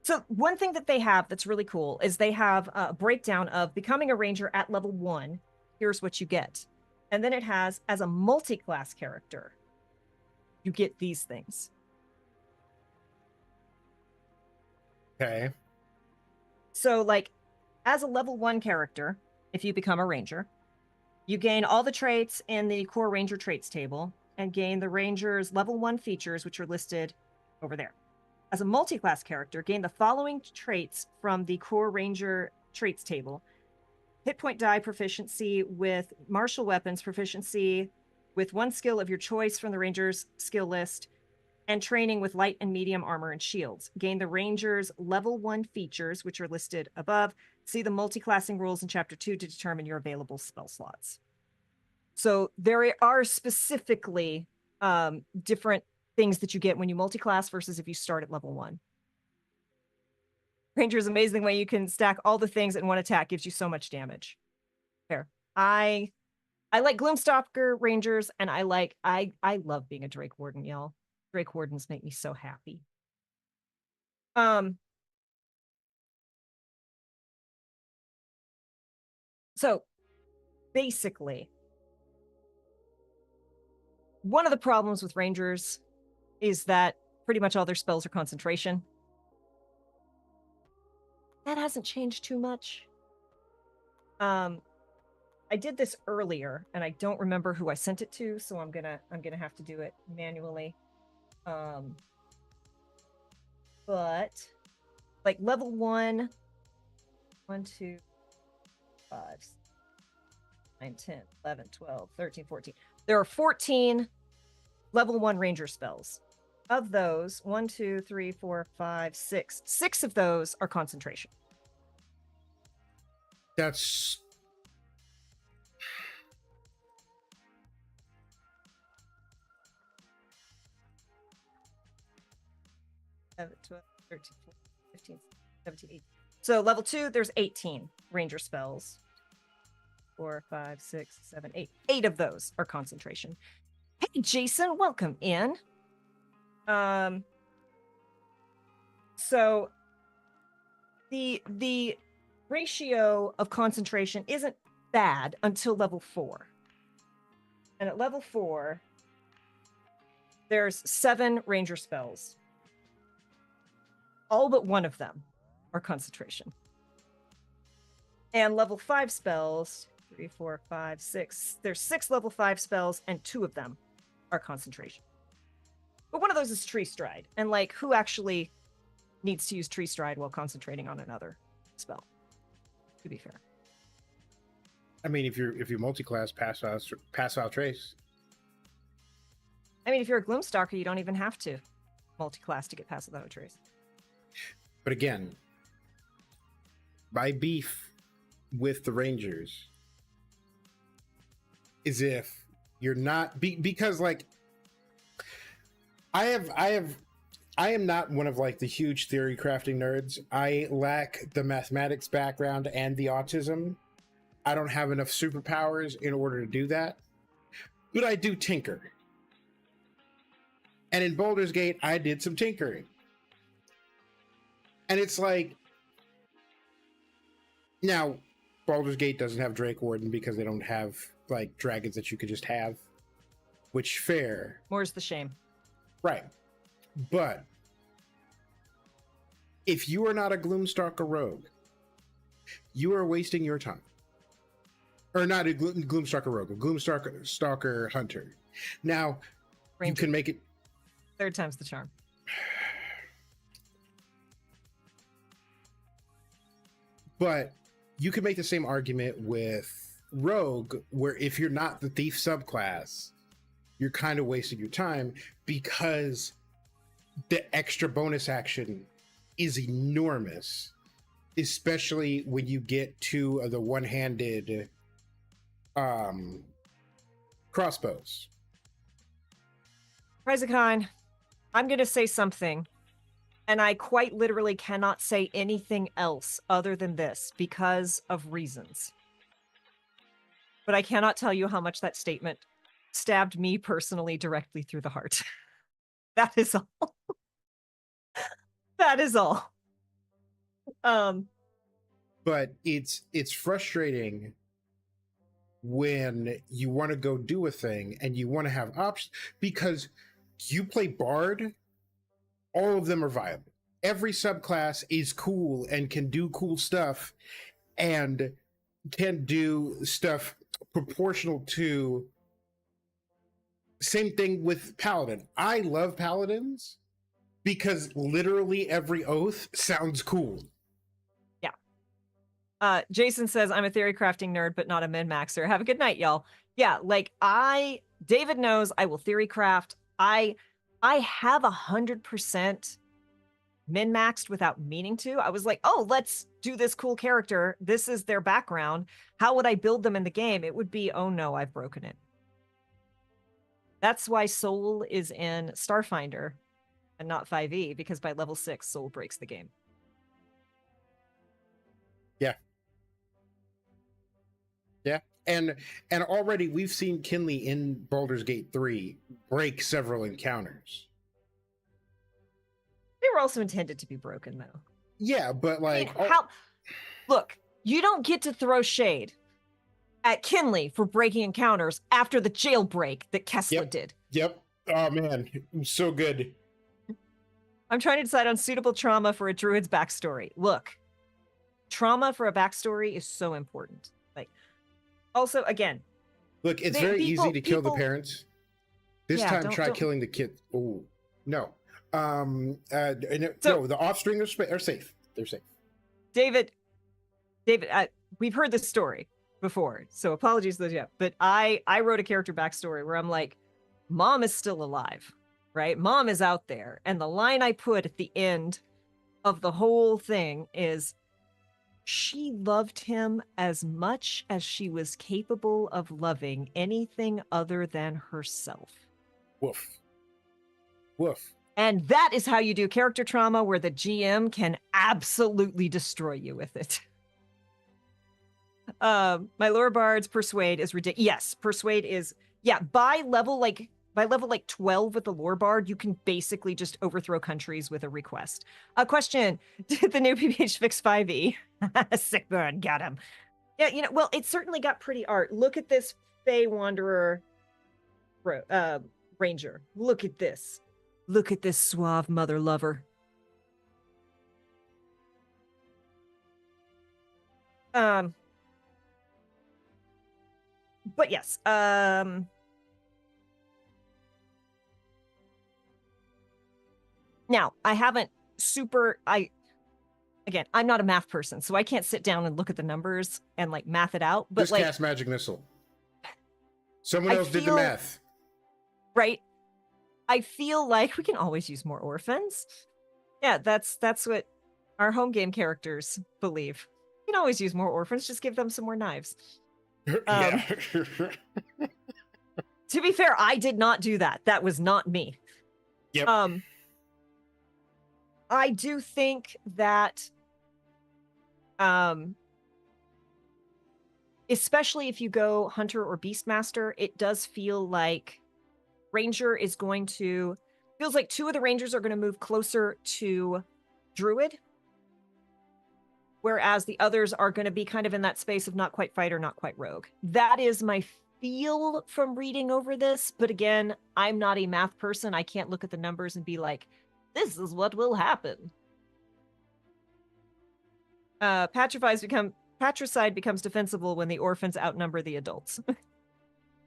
So one thing that they have that's really cool is they have a breakdown of becoming a ranger at level 1. Here's what you get. And then it has, as a multi-class character, you get these things. Okay. So like, as a level 1 character, if you become a ranger, you gain all the traits in the core ranger traits table and gain the ranger's level 1 features, which are listed over there. As a multi-class character, gain the following traits from the core ranger traits table. Hit point die proficiency with martial weapons, proficiency with one skill of your choice from the ranger's skill list, and training with light and medium armor and shields. Gain the ranger's level 1 features, which are listed above. See the multi-classing rules in Chapter 2 to determine your available spell slots. So there are specifically different things that you get when you multi-class versus if you start at level 1. Ranger is an amazing way you can stack all the things in one attack, gives you so much damage. Fair. I like Gloomstalker Rangers, and I love being a Drake Warden, y'all. Drake Wardens make me so happy. So basically, one of the problems with Rangers is that pretty much all their spells are concentration. That hasn't changed too much. I did this earlier, and I don't remember who I sent it to, so I'm gonna have to do it manually. But like level 1, 1, 2, 5, 9, 10, 11, 12, 13, 14. There are 14 level 1 ranger spells. Of those, 1, 2, 3, 4, 5, 6. 6 of those are concentration. That's 11, 12, 13, 14, 15, 17, 18. So level 2, there's 18 ranger spells. 4, 5, 6, 7, 8. 8 of those are concentration. Hey, Jason, welcome in. So the ratio of concentration isn't bad until level 4. And at level 4, there's 7 ranger spells. All but one of them are concentration. And level 5 spells, 3, 4, 5, 6. There's 6 level 5 spells, and 2 of them are concentration. But one of those is Tree Stride. And like, who actually needs to use Tree Stride while concentrating on another spell? To be fair. I mean, if you're multi-class, pass out trace. I mean, if you're a Gloomstalker, you don't even have to multi-class to get past without a trace. But again, my beef with the Rangers is if you're not because like I am not one of like the huge theory crafting nerds. I lack the mathematics background and the autism. I don't have enough superpowers in order to do that, but I do tinker. And in Baldur's Gate, I did some tinkering. And it's like, now, Baldur's Gate doesn't have Drake Warden because they don't have like dragons that you could just have, which fair. More's the shame. Right. But if you are not a Gloomstalker rogue, you are wasting your time. Or not a Gloomstalker rogue, a Gloomstalker hunter. Now, Ranger. You can make it. Third time's the charm. But you could make the same argument with rogue, where if you're not the thief subclass, you're kind of wasting your time because the extra bonus action is enormous, especially when you get to the one-handed crossbows. Rizikon, I'm going to say something, and I quite literally cannot say anything else other than this because of reasons. But I cannot tell you how much that statement stabbed me personally directly through the heart. That is all. That is all. But it's frustrating when you want to go do a thing and you want to have options because you play Bard, all of them are viable. Every subclass is cool and can do cool stuff and can do stuff proportional to. Same thing with Paladin. I love Paladins because literally every oath sounds cool. Yeah. Jason says, I'm a theory crafting nerd, but not a min-maxer. Have a good night, y'all. Yeah, like David knows I will theory craft. I have 100% min-maxed without meaning to. I was like, oh, let's do this cool character. This is their background. How would I build them in the game? It would be, oh no, I've broken it. That's why Soul is in Starfinder and not 5e, because by level 6, Soul breaks the game. Yeah. Yeah. And already we've seen Kinley in Baldur's Gate 3 break several encounters. They were also intended to be broken, though. Yeah, but like... I mean, look, you don't get to throw shade at Kinley for breaking encounters after the jailbreak that Kessler did. Yep. Oh, man. So good. I'm trying to decide on suitable trauma for a druid's backstory. Look, trauma for a backstory is so important. Like, also, again... Look, it's very easy to kill the parents. This time, try killing the kid. Oh, no. No, the offspring are safe. They're safe. David, we've heard this story before, so apologies to those. Yeah, but I wrote a character backstory where I'm like, Mom is still alive, right? Mom is out there, and the line I put at the end of the whole thing is, she loved him as much as she was capable of loving anything other than herself. Woof. Woof. And that is how you do character trauma, where the GM can absolutely destroy you with it. My lore bard's persuade is ridiculous. Yes, persuade is, yeah, by level like 12 with the lore bard, you can basically just overthrow countries with a request. A question: did the new PBH fix 5e? Sick burn, got him. Yeah, you know, well, it certainly got pretty art. Look at this Fey Wanderer ranger. Look at this. Look at this suave mother lover. But yes, now I haven't again, I'm not a math person, so I can't sit down and look at the numbers and like math it out. But just like, cast magic missile. Someone else did the math. Right. I feel like we can always use more orphans. Yeah, that's what our home game characters believe. You can always use more orphans, just give them some more knives. Yeah. To be fair, I did not do that. That was not me. Yep. I do think that especially if you go hunter or beastmaster, it does feel like ranger is going to feels like two of the rangers are going to move closer to druid, whereas the others are going to be kind of in that space of not quite fighter, not quite rogue. That is my feel from reading over this, but again, I'm not a math person. I can't look at the numbers and be like, this is what will happen. Patricide becomes defensible when the orphans outnumber the adults.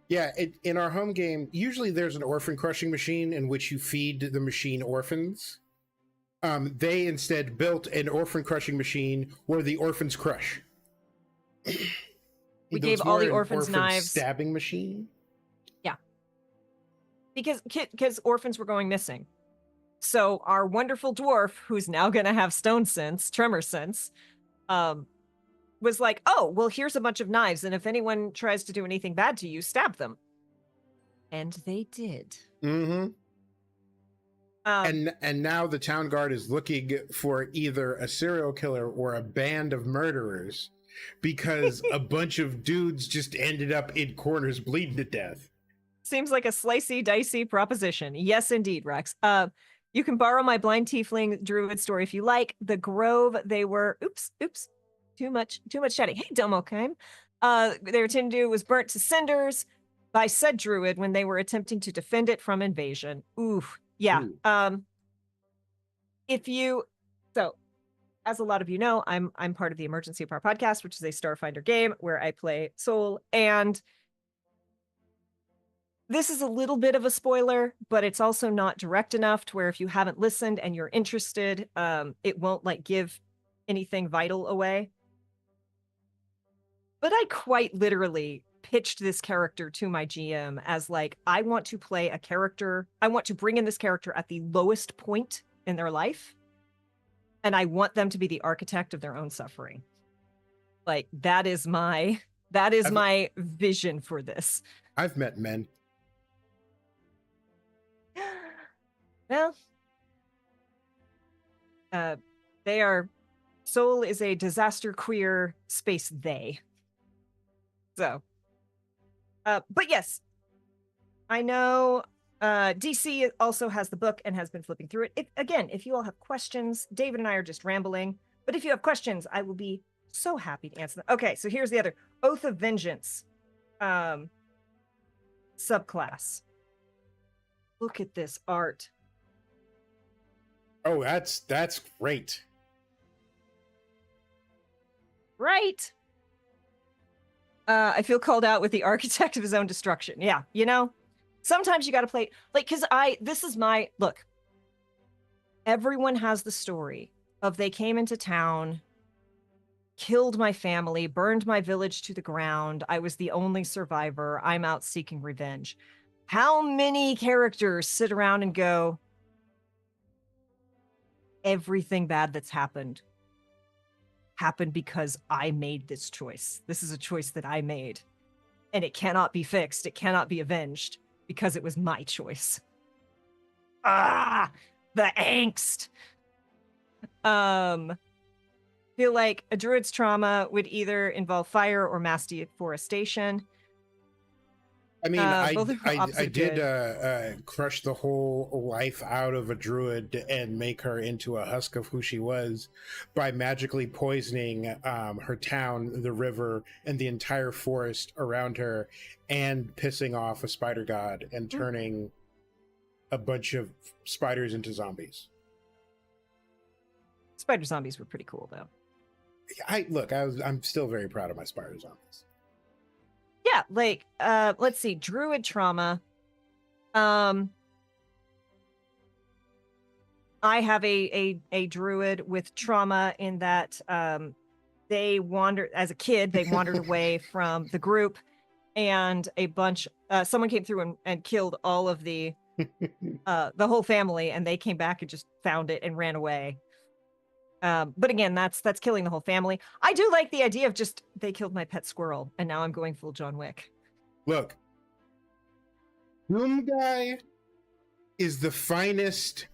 Yeah, in our home game, usually there's an orphan crushing machine in which you feed the machine orphans. They instead built an orphan crushing machine where the orphans crush. We gave all the orphans knives. Stabbing machine. Yeah, because orphans were going missing. So our wonderful dwarf, who's now going to have tremor sense, was like, oh, well, here's a bunch of knives, and if anyone tries to do anything bad to you, stab them. And they did. Mm-hmm. And now the town guard is looking for either a serial killer or a band of murderers because a bunch of dudes just ended up in corners bleeding to death. Seems like a slicey, dicey proposition. Yes, indeed, Rex. You can borrow my blind tiefling druid story if you like. The grove, they were, oops, too much chatting. Hey, Domokheim. Their Tindu was burnt to cinders by said druid when they were attempting to defend it from invasion. Oof. Yeah. Ooh. So as a lot of you know, I'm part of the Emergency of Our podcast, which is a Starfinder game where I play Soul, and this is a little bit of a spoiler, but it's also not direct enough to where if you haven't listened and you're interested, it won't like give anything vital away. But I quite literally pitched this character to my GM as like, I want to play a character. I want to bring in this character at the lowest point in their life. And I want them to be the architect of their own suffering. Like that is my vision for this. I've met men. Well, Soul is a disaster queer space they. So, but yes, I know DC also has the book and has been flipping through it. If you all have questions, David and I are just rambling, but if you have questions, I will be so happy to answer them. Okay, so here's the other Oath of Vengeance subclass. Look at this art. Oh, that's great. Right? I feel called out with the architect of his own destruction. Yeah, you know, sometimes you got to play like, because look, everyone has the story of they came into town, killed my family, burned my village to the ground. I was the only survivor. I'm out seeking revenge. How many characters sit around and go, everything bad that's happened because I made this choice. This is a choice that I made. And it cannot be fixed. It cannot be avenged because it was my choice. Ah! The angst. Feel like a druid's trauma would either involve fire or mass deforestation. I mean, both are opposite I of did good. crush the whole life out of a druid and make her into a husk of who she was by magically poisoning her town, the river, and the entire forest around her, and pissing off a spider god and turning a bunch of spiders into zombies. Spider zombies were pretty cool, though. I'm still very proud of my spider zombies. Yeah, like let's see, druid trauma. I have a druid with trauma in that they wandered as a kid, they wandered away from the group, and a bunch someone came through and killed all of the whole family, and they came back and just found it and ran away. But again, that's killing the whole family. I do like the idea of just they killed my pet squirrel, and now I'm going full John Wick. Look, Doom Guy is the finest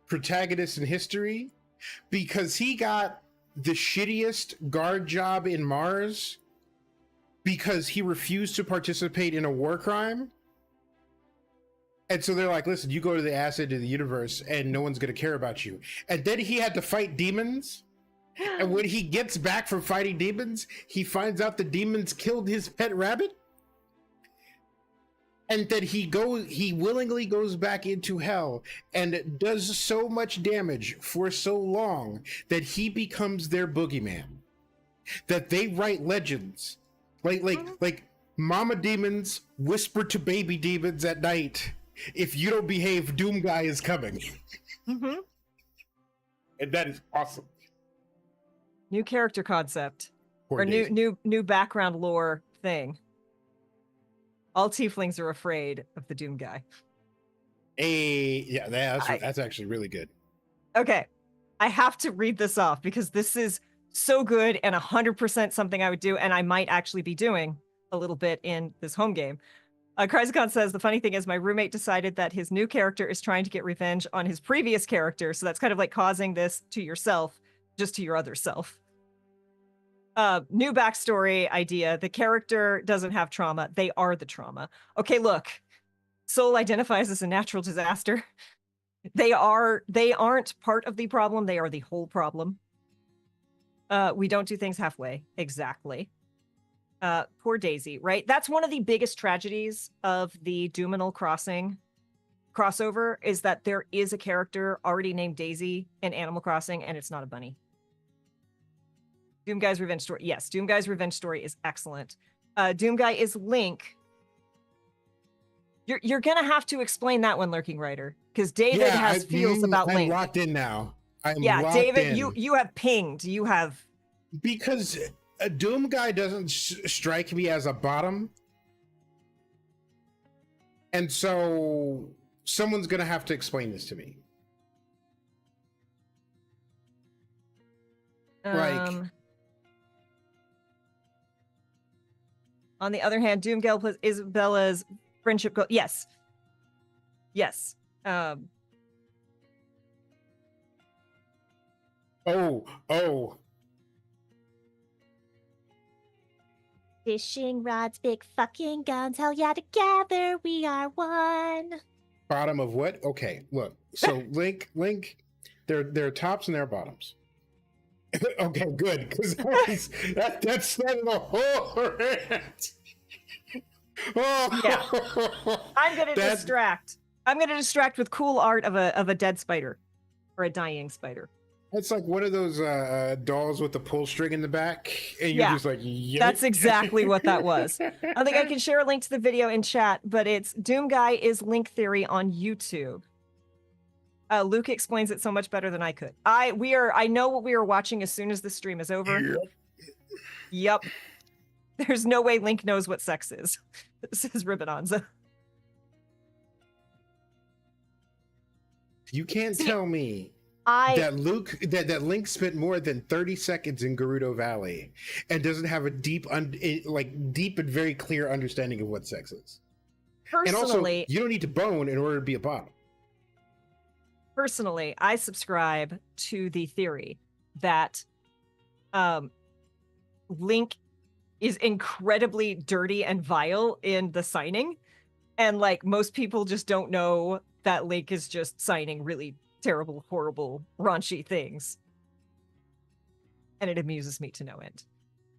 protagonist in history because he got the shittiest guard job in Mars because he refused to participate in a war crime. And so they're like, listen, you go to the acid of the universe and no one's going to care about you. And then he had to fight demons. And when he gets back from fighting demons, he finds out the demons killed his pet rabbit. And then he willingly goes back into hell and does so much damage for so long that he becomes their boogeyman. That they write legends. Like mama demons whisper to baby demons at night. If you don't behave, Doom Guy is coming. Mm-hmm. And that is awesome. New character concept. Poor or Daisy. new background lore thing. All tieflings are afraid of the Doom Guy. Yeah, that's actually really good. Okay. I have to read this off because this is so good and 100% something I would do, and I might actually be doing a little bit in this home game. Chrysicon says, the funny thing is my roommate decided that his new character is trying to get revenge on his previous character. So that's kind of like causing this to yourself, just to your other self. New backstory idea. The character doesn't have trauma. They are the trauma. Okay, look. Soul identifies as a natural disaster. They aren't part of the problem. They are the whole problem. We don't do things halfway. Exactly. Poor Daisy, right? That's one of the biggest tragedies of the Doominal Crossing crossover is that there is a character already named Daisy in Animal Crossing, and it's not a bunny. Doom Guy's revenge story. Yes, Doom Guy's revenge story is excellent. Doom Guy is Link. You're gonna have to explain that one, Lurking Writer, because David has feels about Link. I'm locked in now. David, you have pinged. You have because a Doom Guy doesn't strike me as a bottom, and so someone's gonna have to explain this to me. On the other hand, Doomgale plus Isabella's friendship goal. Yes. Oh. Fishing rods, big fucking guns, hell yeah, together we are one. Bottom of what? Okay, look. So Link, there are tops and there are bottoms. Okay, good, because that started a whole rant. Oh. Yeah. I'm gonna distract. I'm gonna distract with cool art of a dead spider or a dying spider. It's like one of those dolls with the pull string in the back, and you're just like, yep. That's exactly what that was. I think I can share a link to the video in chat, but it's Doom Guy is Link Theory on YouTube. Luke explains it so much better than I could. I know what we are watching as soon as the stream is over. Yep. There's no way Link knows what sex is. This is Ribbonanza. You can't tell me that Link spent more than 30 seconds in Gerudo Valley and doesn't have a deep and very clear understanding of what sex is. Personally, and also, you don't need to bone in order to be a bottom. personally, I subscribe to the theory that Link is incredibly dirty and vile in the signing. And like most people just don't know that Link is just signing really terrible, horrible, raunchy things. And it amuses me to no end.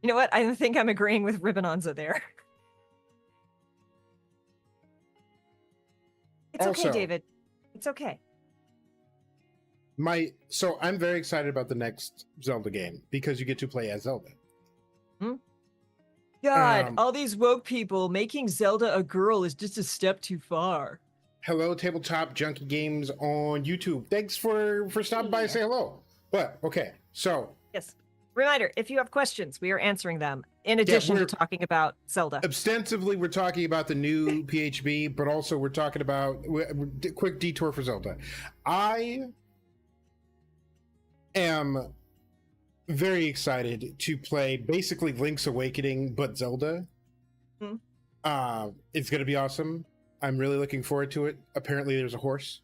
You know what? I think I'm agreeing with Ribbonanza there. It's Also, okay, David. It's okay. So I'm very excited about the next Zelda game because you get to play as Zelda. God, all these woke people making Zelda a girl is just a step too far. Hello, Tabletop Junkie Games on YouTube. Thanks for stopping by and say hello. But okay, so yes. Reminder, if you have questions, we are answering them in addition to talking about Zelda. Ostensibly, we're talking about the new PHB, but also we're talking about quick detour for Zelda. I am very excited to play basically Link's Awakening, but Zelda. It's going to be awesome. I'm really looking forward to it. Apparently, there's a horse.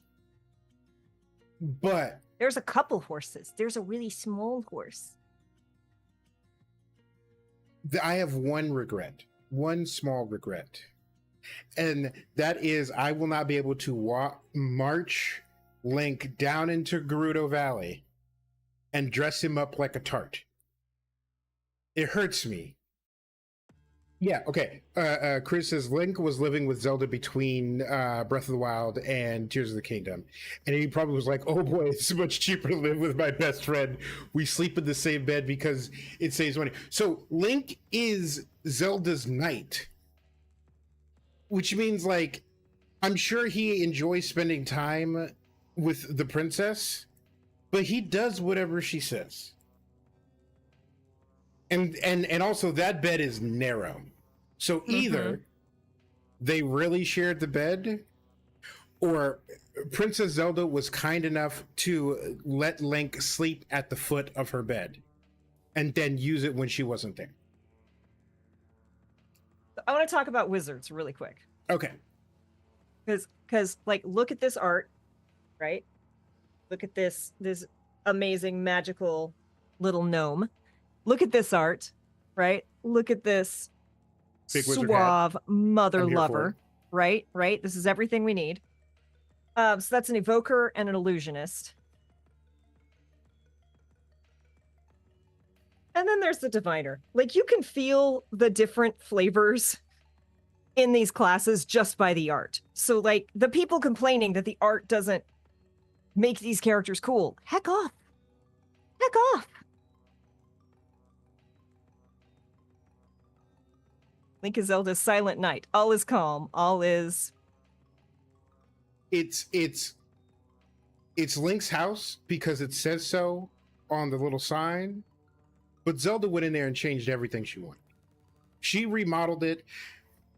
But there's a couple horses. There's a really small horse. I have one regret, one small regret, and that is I will not be able to march Link down into Gerudo Valley and dress him up like a tart. It hurts me. Yeah, okay. Chris says Link was living with Zelda between Breath of the Wild and Tears of the Kingdom. And he probably was like, oh boy, it's so much cheaper to live with my best friend. We sleep in the same bed because it saves money. So Link is Zelda's knight. Which means, like, I'm sure he enjoys spending time with the princess, but he does whatever she says. And also that bed is narrow. So either they really shared the bed, or Princess Zelda was kind enough to let Link sleep at the foot of her bed and then use it when she wasn't there. I want to talk about wizards really quick. Okay. Because like, look at this art, right? Look at this amazing magical little gnome. Look at this art, right? Look at this suave mother lover, right? Right? This is everything we need. So that's an evoker and an illusionist. And then there's the diviner. Like, you can feel the different flavors in these classes just by the art. So like, the people complaining that the art doesn't make these characters cool, heck off. Heck off. Link is Zelda's silent knight. All is calm. All is... It's Link's house because it says so on the little sign. But Zelda went in there and changed everything she wanted. She remodeled it.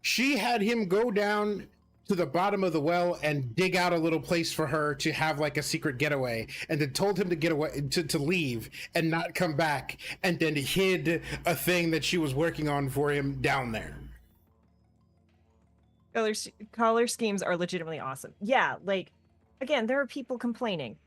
She had him go down to the bottom of the well and dig out a little place for her to have like a secret getaway, and then told him to get away, to leave and not come back, and then hid a thing that she was working on for him down there. Color schemes are legitimately awesome. Yeah, like, again, there are people complaining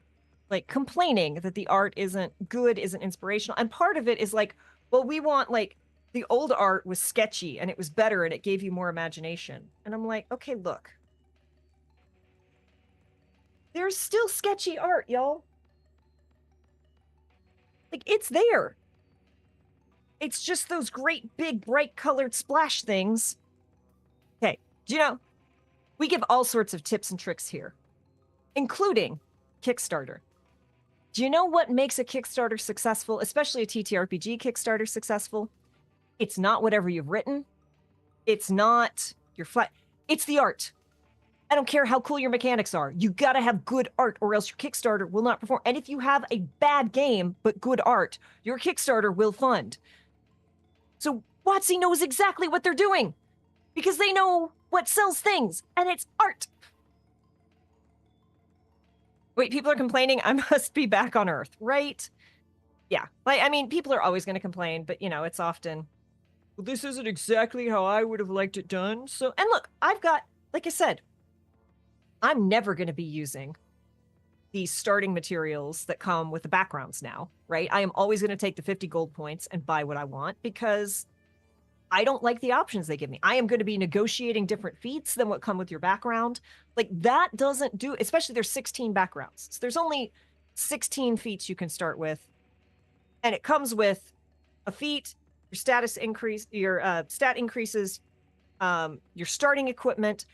that the art isn't good, isn't inspirational. And part of it is like, well, we want, like, the old art was sketchy and it was better and it gave you more imagination. And I'm like, okay, look. There's still sketchy art, y'all. Like, it's there. It's just those great big bright colored splash things. Okay, do you know, we give all sorts of tips and tricks here, including Kickstarter. Do you know what makes a Kickstarter successful, especially a TTRPG Kickstarter successful? It's not whatever you've written. It's not your flat. It's the art. I don't care how cool your mechanics are. You gotta have good art or else your Kickstarter will not perform. And if you have a bad game but good art, your Kickstarter will fund. So WotC knows exactly what they're doing because they know what sells things, and it's art. Wait, people are complaining I must be back on Earth, right? Yeah, like, I mean, people are always going to complain, but, you know, it's often, well, this isn't exactly how I would have liked it done. So, and look, I've got, like I said, I'm never going to be using the starting materials that come with the backgrounds now, right? I am always going to take the 50 gold points and buy what I want because I don't like the options they give me. I am going to be negotiating different feats than what come with your background. Like that doesn't do, especially there's 16 backgrounds. So there's only 16 feats you can start with. And it comes with a feat, your status increase, your stat increases, your starting equipment,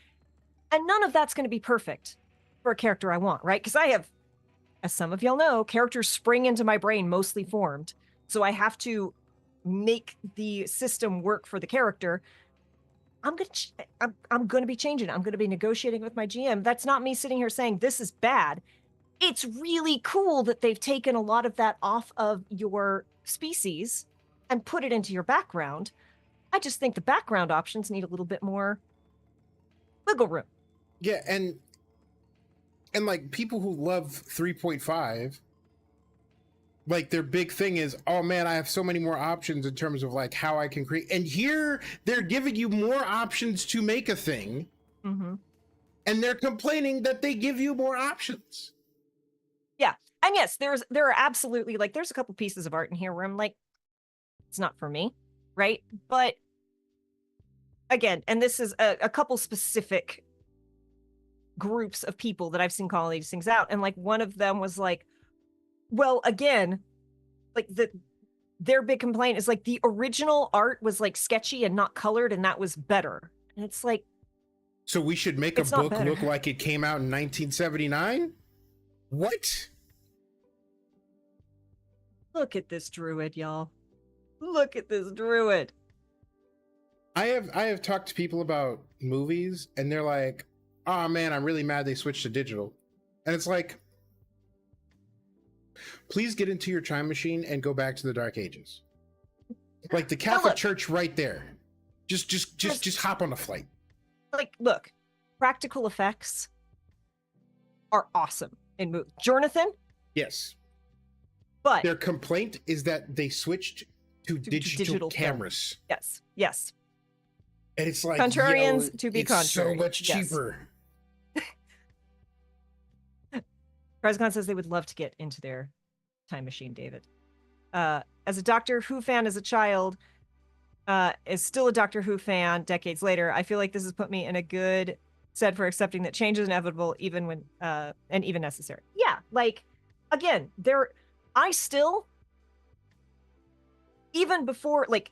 and none of that's going to be perfect for a character I want, right? Because I have, as some of y'all know, characters spring into my brain mostly formed. So I have to make the system work for the character. I'm gonna be changing it. I'm gonna be negotiating with my GM. That's not me sitting here saying this is bad. It's really cool that they've taken a lot of that off of your species and put it into your background. I just think the background options need a little bit more wiggle room. Yeah, and like people who love 3.5, like their big thing is, oh man, I have so many more options in terms of like how I can create. And here they're giving you more options to make a thing, and they're complaining that they give you more options. Yeah, and yes, there are absolutely, like, there's a couple pieces of art in here where I'm like, it's not for me, right? But again, and this is a couple specific groups of people that I've seen call these things out, and like one of them was like, well, again, like their big complaint is like the original art was like sketchy and not colored, and that was better. And it's like, so we should make a book look like it came out in 1979? What? Look at this druid, y'all. Look at this druid. I have talked to people about movies, and they're like, oh man, I'm really mad they switched to digital. And it's like, please get into your time machine and go back to the Dark Ages. Like the Catholic Church right there. Just hop on a flight. Like, look, practical effects are awesome in movies. Jonathan? Yes. But their complaint is that they switched to digital cameras. Film. Yes. And it's like, contrarians to be contrary. So much cheaper. Rescon says they would love to get into their time machine, David. As a Doctor Who fan as a child, is still a Doctor Who fan decades later, I feel like this has put me in a good set for accepting that change is inevitable, even when and even necessary. Yeah, like, again, I still, even before, like,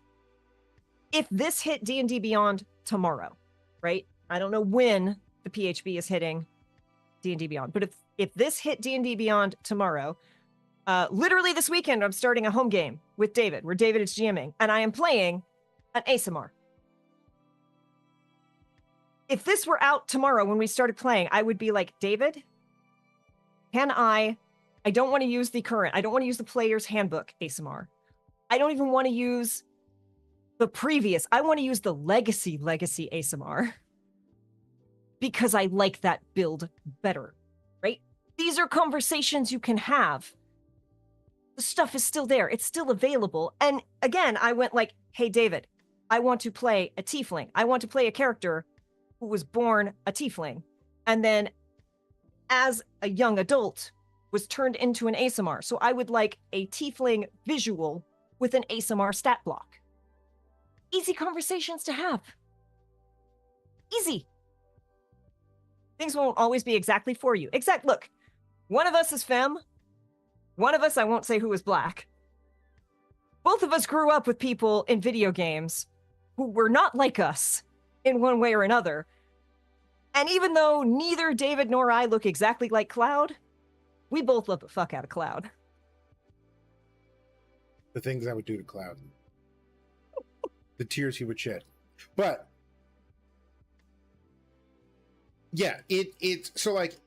if this hit D&D Beyond tomorrow, right? I don't know when the PHB is hitting D&D Beyond, but if this hit D&D Beyond tomorrow, literally this weekend, I'm starting a home game with David, where David is GMing, and I am playing an ASMR. If this were out tomorrow when we started playing, I would be like, David, I don't want to use the player's handbook ASMR. I don't even want to use the previous. I want to use the legacy ASMR because I like that build better, right? These are conversations you can have. The stuff is still there. It's still available. And again, I went like, hey, David, I want to play a tiefling. I want to play a character who was born a tiefling. And then as a young adult was turned into an ASMR. So I would like a tiefling visual with an ASMR stat block. Easy conversations to have. Easy. Things won't always be exactly for you. Look, one of us is femme. One of us, I won't say who is black. Both of us grew up with people in video games who were not like us in one way or another. And even though neither David nor I look exactly like Cloud, we both love the fuck out of Cloud. The things I would do to Cloud. The tears he would shed. But yeah, it's so like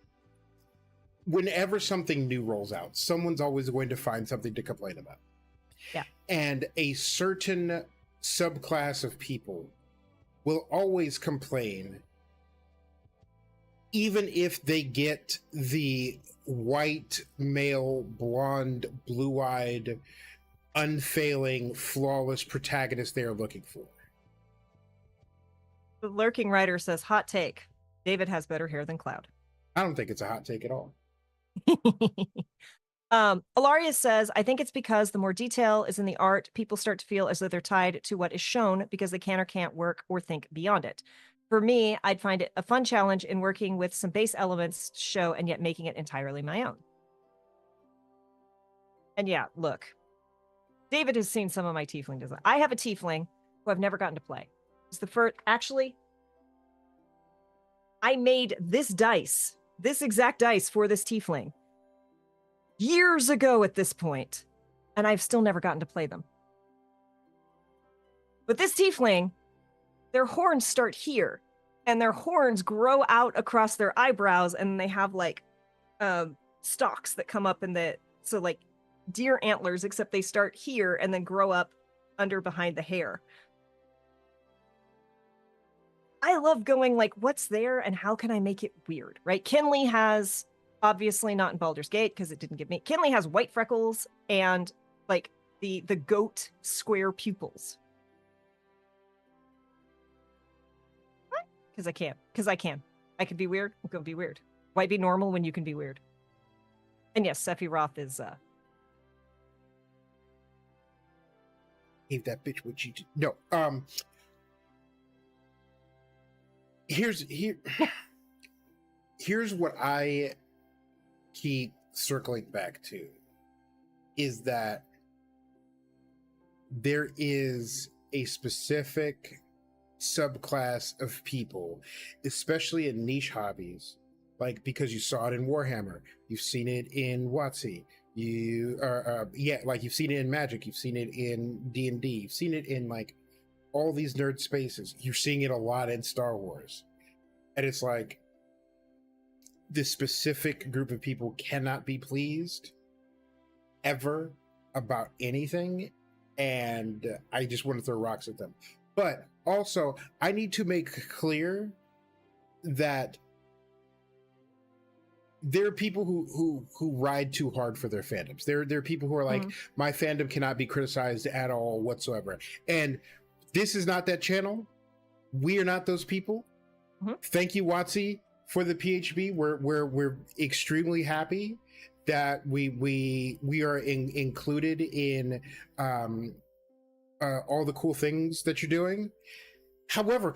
whenever something new rolls out, someone's always going to find something to complain about. Yeah. And a certain subclass of people will always complain, even if they get the white, male, blonde, blue-eyed, unfailing, flawless protagonist they're looking for. The Lurking Writer says, hot take. David has better hair than Cloud. I don't think it's a hot take at all. Ilaria says, I think it's because the more detail is in the art, people start to feel as though they're tied to what is shown because they can or can't work or think beyond it. For me, I'd find it a fun challenge in working with some base elements to show and yet making it entirely my own. And yeah, look, David has seen some of my tiefling design. I have a tiefling who I've never gotten to play. It's the first, actually, I made this dice, this exact dice for this tiefling years ago at this point, and I've still never gotten to play them. But this tiefling, their horns start here, and their horns grow out across their eyebrows, and they have like stalks that come up in the, so like deer antlers, except they start here and then grow up under behind the hair. I love going like, what's there and how can I make it weird, right? Kinley has, obviously not in Baldur's Gate because it didn't give me, Kinley has white freckles and like the goat square pupils. What? Because I can. I can be weird. I'm going to be weird. Why be normal when you can be weird? And yes, Sephiroth is Gave that bitch what she did. No, here's what I keep circling back to, is that there is a specific subclass of people, especially in niche hobbies, like because you saw it in Warhammer, you've seen it in WotC, like you've seen it in Magic, you've seen it in D&D, you've seen it in like all these nerd spaces. You're seeing it a lot in Star Wars. And it's like this specific group of people cannot be pleased ever about anything. And I just want to throw rocks at them. But also, I need to make clear that there are people who ride too hard for their fandoms. There are people who are like, my fandom cannot be criticized at all whatsoever. And this is not that channel. We are not those people. Thank you, WotC, for the PHB. We're extremely happy that we are included in all the cool things that you're doing. However,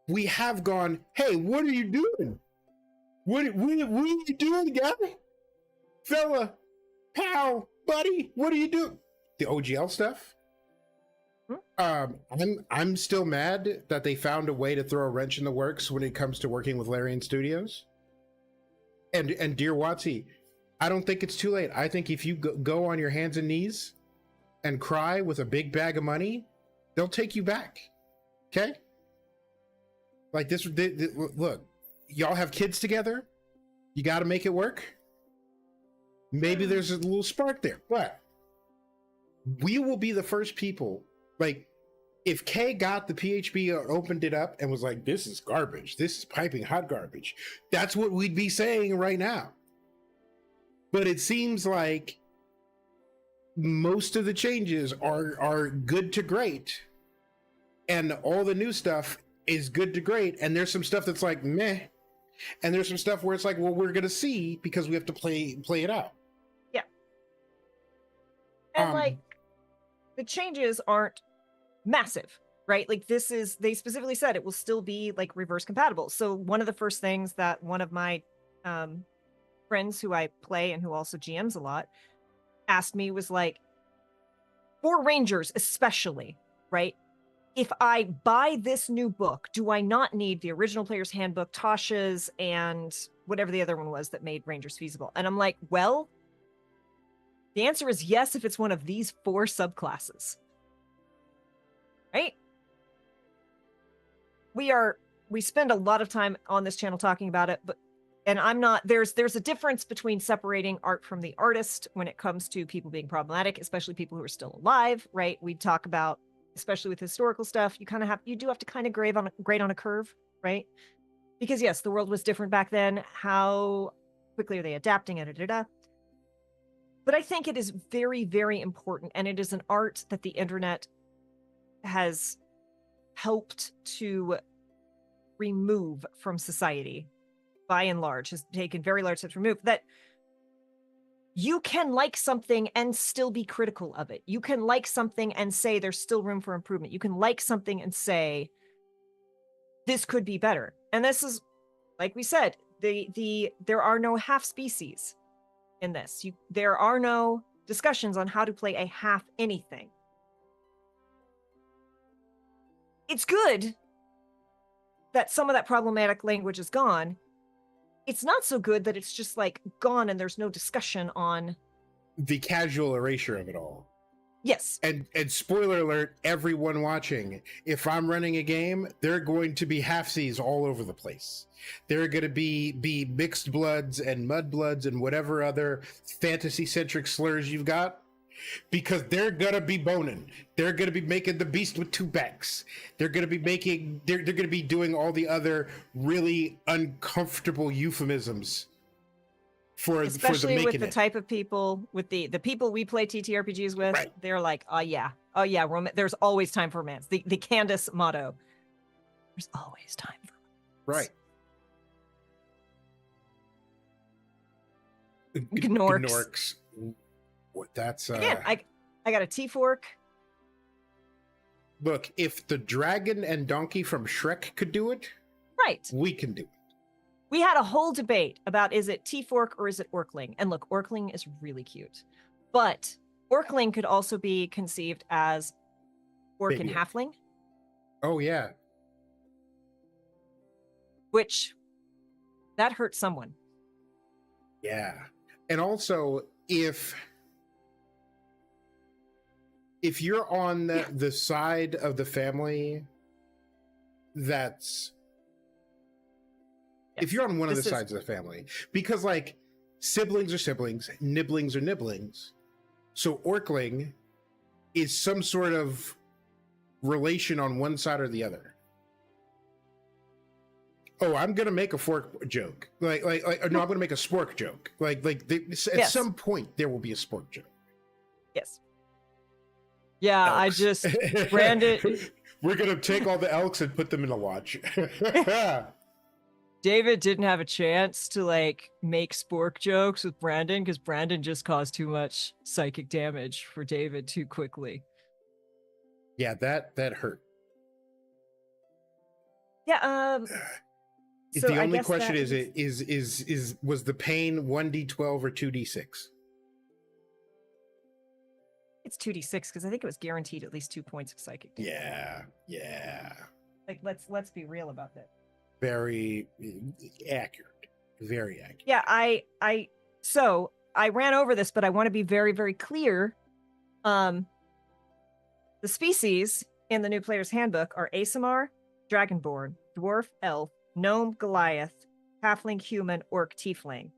we have gone, hey, what are you doing? What are you doing, guy? Fella, pal, buddy, what are you doing? The OGL stuff? I'm still mad that they found a way to throw a wrench in the works when it comes to working with Larian Studios. And dear WotC, I don't think it's too late. I think if you go on your hands and knees and cry with a big bag of money, they'll take you back. Okay? Like this, look, y'all have kids together. You got to make it work. Maybe there's a little spark there, but we will be the first people. Like, if Kay got the PHB or opened it up and was like, this is garbage, this is piping hot garbage, that's what we'd be saying right now. But it seems like most of the changes are good to great, and all the new stuff is good to great, and there's some stuff that's like meh, and there's some stuff where it's like, well, we're gonna see because we have to play it out. Yeah. And like the changes aren't massive, right? Like this is, they specifically said it will still be like reverse compatible. So one of the first things that one of my friends who I play and who also GMs a lot asked me was like, for Rangers especially, right? If I buy this new book, do I not need the original Player's Handbook, Tasha's, and whatever the other one was that made Rangers feasible? And I'm like, well, the answer is yes if it's one of these 4 subclasses. Right? We spend a lot of time on this channel talking about it, but there's a difference between separating art from the artist when it comes to people being problematic, especially people who are still alive, right? We talk about, especially with historical stuff, you do have to kind of grade on a curve, right? Because yes, the world was different back then. How quickly are they adapting it? But I think it is very, very important, and it is an art that the internet has helped to remove from society by and large, has taken very large steps to remove, that you can like something and still be critical of it. You can like something and say there's still room for improvement. You can like something and say this could be better. And this is, like we said, there are no half species in this. There are no discussions on how to play a half anything. It's good that some of that problematic language is gone. It's not so good that it's just like gone and there's no discussion on the casual erasure of it all. Yes. And spoiler alert, everyone watching, if I'm running a game, there are going to be halfsies all over the place. There are going to be mixed bloods and mud bloods and whatever other fantasy-centric slurs you've got, because they're going to be boning. They're going to be making the beast with two backs. They're going to be they're going to be doing all the other really uncomfortable euphemisms for especially the with the type of people, with the people we play TTRPGs with, right. They're like, oh yeah, there's always time for romance. The Candace motto, there's always time for romance. Right. Gnorks. What that's again, I got a T-fork. Look, if the dragon and donkey from Shrek could do it, right, we can do it. We had a whole debate about, is it T-fork or is it Orkling? And look, Orkling is really cute. But Orkling could also be conceived as orc and halfling. Oh, yeah. Which, that hurts someone. Yeah. And also, if you're on the side of the family that's... Yes. If you're on one of the sides of the family, because like siblings are siblings, nibblings are nibblings. So Orkling is some sort of relation on one side or the other. Oh, I'm gonna make a fork joke. Like no, I'm gonna make a spork joke. At some point there will be a spork joke. Yes. Yeah, elks. I just Brandon. We're gonna take all the elks and put them in a watch. David didn't have a chance to like make spork jokes with Brandon because Brandon just caused too much psychic damage for David too quickly. Yeah, that hurt. Yeah. So the only question is was the pain 1d12 or 2d6? It's 2d6 because I think it was guaranteed at least 2 points of psychic damage. Yeah. Like let's be real about that. Very accurate. Very accurate. Yeah, so I ran over this, but I want to be very, very clear. The species in the new player's handbook are Aasimar, Dragonborn, Dwarf, Elf, Gnome, Goliath, Halfling, Human, Orc, Tiefling.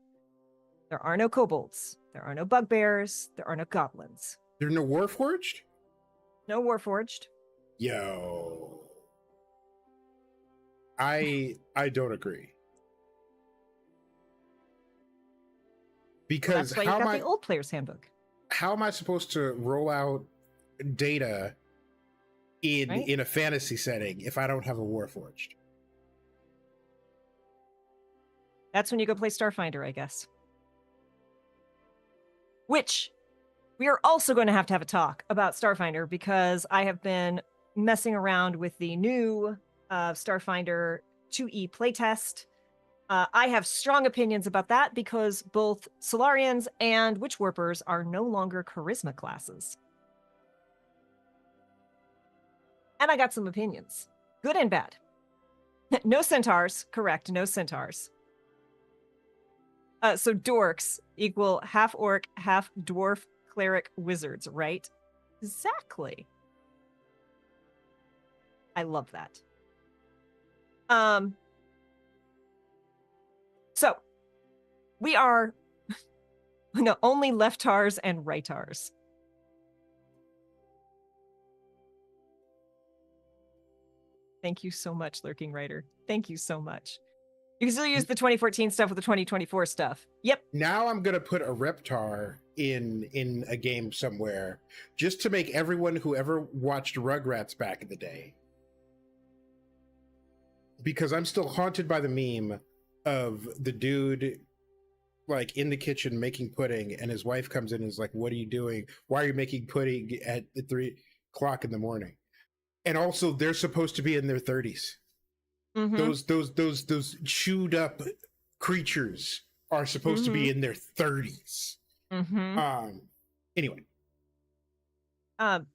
There are no kobolds. There are no bugbears. There are no goblins. There are no Warforged? No Warforged. Yo. I don't agree. Because that's why you got the old player's handbook. How am I supposed to roll out data in a fantasy setting if I don't have a Warforged? That's when you go play Starfinder, I guess. Which we are also going to have a talk about Starfinder because I have been messing around with the new Starfinder 2E playtest. I have strong opinions about that because both Solarians and Witchwarpers are no longer charisma classes. And I got some opinions, good and bad. No centaurs, correct, no centaurs. So dorks equal half orc, half dwarf, cleric, wizards, right? Exactly. I love that. So we are no only leftars and rightars. Thank you so much, Lurking Writer. Thank you so much. You can still use the 2014 stuff with the 2024 stuff. Yep. Now I'm gonna put a Reptar in a game somewhere just to make everyone who ever watched Rugrats back in the day, because I'm still haunted by the meme of the dude like in the kitchen making pudding, and his wife comes in and is like, "What are you doing? Why are you making pudding at 3 o'clock in the morning?" And also, they're supposed to be in their 30s. Mm-hmm. Those chewed up creatures are supposed to be in their 30s. Anyway.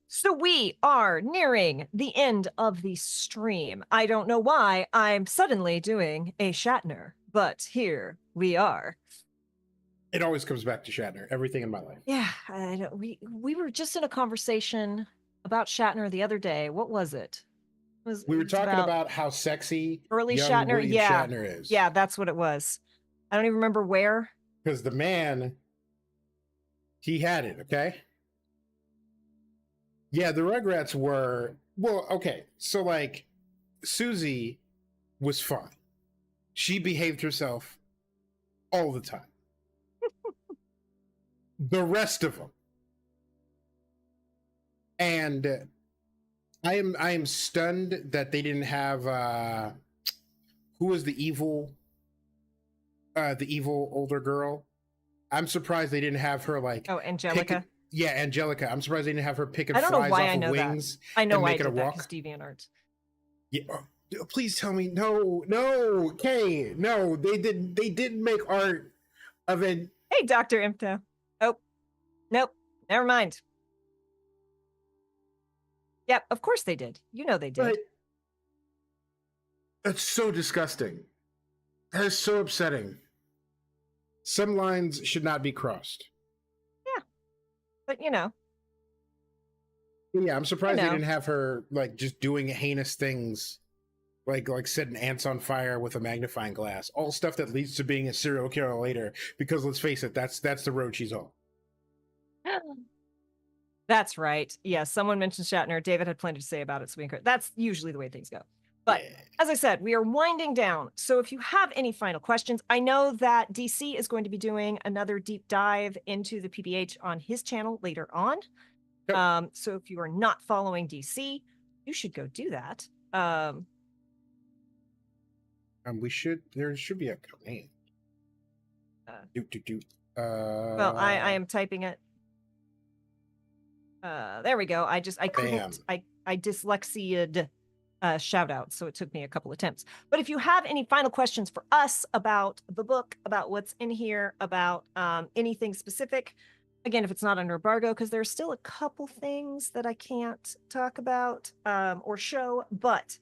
So we are nearing the end of the stream. I don't know why I'm suddenly doing a Shatner, but here we are. It always comes back to Shatner. Everything in my life. Yeah, we were just in a conversation about Shatner the other day. What was it? We were talking about how sexy early young Shatner. William Shatner is. Yeah, that's what it was. I don't even remember where. Because the man, he had it, okay? Yeah, the Rugrats were, well, okay. So, like, Susie was fine. She behaved herself all the time. The rest of them. And I am stunned that they didn't have who was the evil older girl. I'm surprised they didn't have her like Angelica. Angelica. I'm surprised they didn't have her picking I don't know flies why off I know of wings. That. I know why I did did that because DeviantArt. Yeah, please tell me no, Kay, no, they didn't make art of it. Hey, Dr. Imto. Oh, nope, never mind. Yep, of course they did. You know they did. But that's so disgusting. That is so upsetting. Some lines should not be crossed. Yeah, but you know. Yeah, I'm surprised they didn't have her like just doing heinous things, like setting ants on fire with a magnifying glass. All stuff that leads to being a serial killer later. Because let's face it, that's the road she's on. That's right. Yeah, someone mentioned Shatner. David had plenty to say about it, so that's usually the way things go. But as I said, we are winding down. So if you have any final questions, I know that DC is going to be doing another deep dive into the PBH on his channel later on. Yep. So if you are not following DC, you should go do that. There should be a command. Well, I am typing it. There we go. I couldn't, I dyslexia'd shout out, so it took me a couple attempts. But if you have any final questions for us about the book, about what's in here, about anything specific, again, if it's not under embargo, because there's still a couple things that I can't talk about or show, but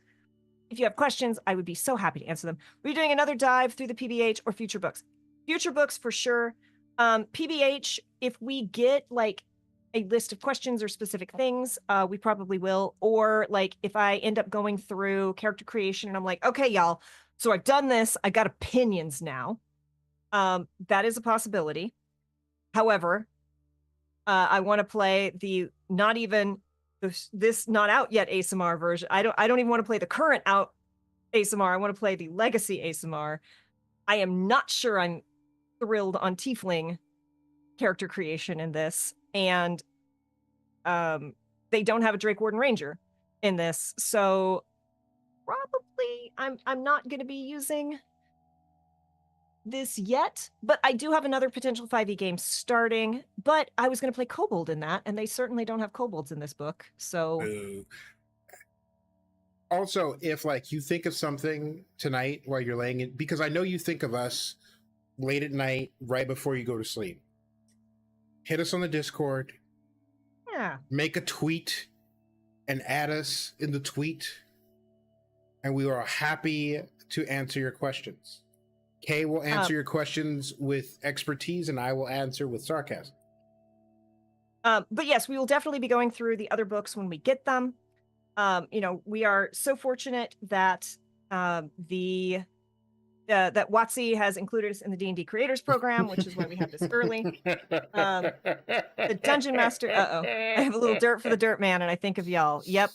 if you have questions, I would be so happy to answer them. We're doing another dive through the PBH or future books. Future books for sure. PBH, if we get like a list of questions or specific things, we probably will. Or like if I end up going through character creation and I'm like, okay, y'all, so I've done this, I got opinions now. That is a possibility. However, I want to play the not even this not out yet ASMR version. I don't even want to play the current out ASMR. I want to play the legacy ASMR. I am not sure I'm thrilled on Tiefling character creation in this, and they don't have a Drake Warden Ranger in this, so probably I'm not going to be using this yet, but I do have another potential 5e game starting, but I was going to play Kobold in that, and they certainly don't have kobolds in this book, so... Also, if like you think of something tonight while you're laying it, because I know you think of us late at night, right before you go to sleep, hit us on the Discord. Yeah. Make a tweet and add us in the tweet, and we are happy to answer your questions. Kay will answer your questions with expertise, and I will answer with sarcasm. But yes, we will definitely be going through the other books when we get them. You know, we are so fortunate that that WotC has included us in the D&D Creators Program, which is why we have this early. The Dungeon Master. I have a little dirt for the Dirt Man, and I think of y'all. Yep.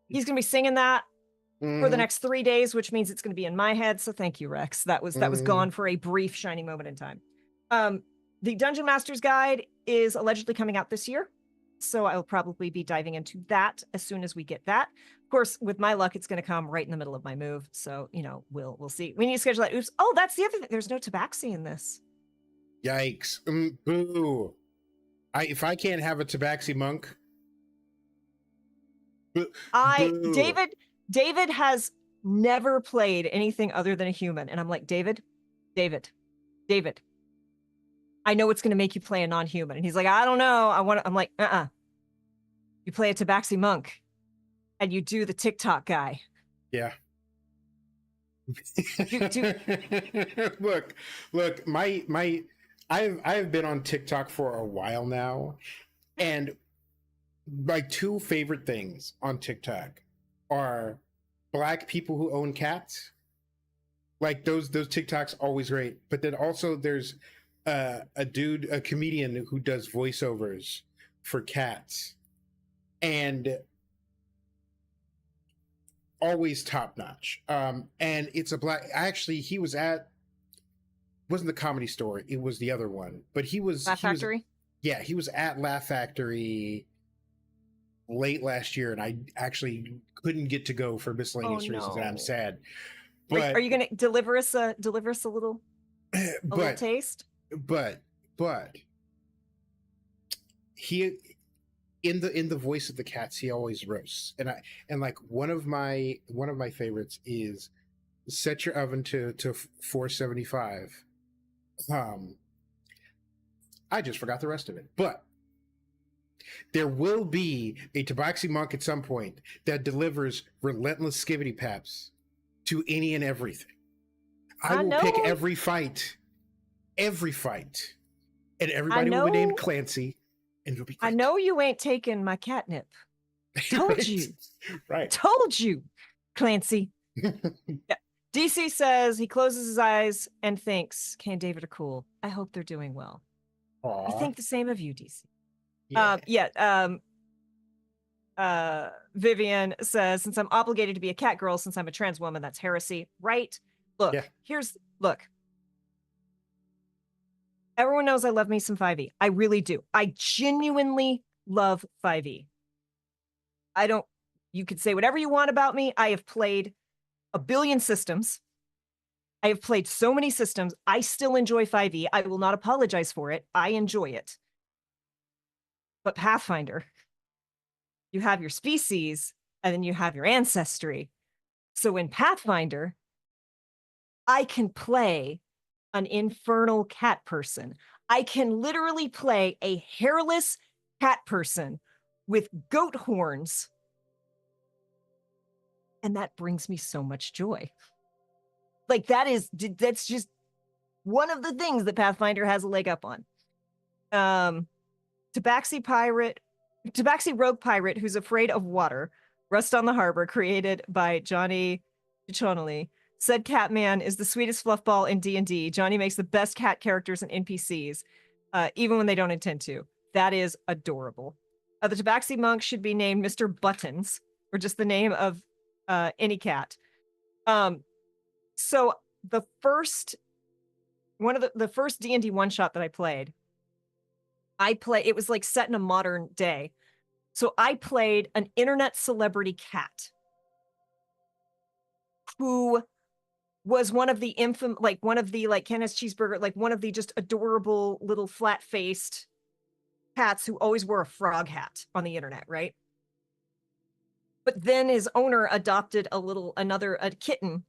He's gonna be singing that for the next 3 days, which means it's going to be in my head. So thank you, Rex. That was gone for a brief shining moment in time. The Dungeon Master's Guide is allegedly coming out this year. So I'll probably be diving into that as soon as we get that. Of course, with my luck, it's going to come right in the middle of my move. So, we'll see. We need to schedule that. Oops. Oh, that's the other thing. There's no tabaxi in this. Yikes. Boo. If I can't have a tabaxi monk. Boo. David has never played anything other than a human. And I'm like, David, I know it's going to make you play a non-human. And he's like, I don't know. I'm like, you play a tabaxi monk and you do the TikTok guy. Yeah. Look, I've been on TikTok for a while now, and my two favorite things on TikTok are Black people who own cats. Like those TikToks always great. But then also there's a comedian who does voiceovers for cats, and always top notch. And it's a Black. Actually, he was at, wasn't the Comedy Store. It was the other one, but he was Laugh Factory. He was at Laugh Factory late last year, and I actually couldn't get to go for miscellaneous reasons, and I'm sad. But are you going to deliver us a little little taste? But he, in the voice of the cats, he always roasts, and like one of my favorites is set your oven to 475. I just forgot the rest of it, but there will be a tabaxi monk at some point that delivers relentless skibbity paps to any and everything. I will pick every fight, and everybody will be named Clancy, and it'll be great. I know you ain't taking my catnip. Told you. Right. Told you, Clancy. Yeah. DC says he closes his eyes and thinks, Kay and David are cool. I hope they're doing well. Aww. I think the same of you, DC. Yeah. Vivian says, since I'm obligated to be a cat girl since I'm a trans woman, that's heresy. Right? Look, look. Everyone knows I love me some 5e. I really do. I genuinely love 5e. You could say whatever you want about me. I have played a billion systems. I have played so many systems. I still enjoy 5e. I will not apologize for it. I enjoy it. But Pathfinder, you have your species and then you have your ancestry. So in Pathfinder, I can play an infernal cat person. I can literally play a hairless cat person with goat horns. And that brings me so much joy. Like that's just one of the things that Pathfinder has a leg up on. Tabaxi rogue pirate who's afraid of water, Rust on the Harbor, created by Johnny Ciccone, said Catman is the sweetest fluffball in D&D. Johnny makes the best cat characters and NPCs, even when they don't intend to. That is adorable. The Tabaxi monk should be named Mr. Buttons, or just the name of any cat. So the first D&D one shot that I played, it was like set in a modern day. So I played an internet celebrity cat who was one of the Kenneth Cheeseburger, like one of the just adorable little flat-faced cats who always wore a frog hat on the internet, right? But then his owner adopted a kitten.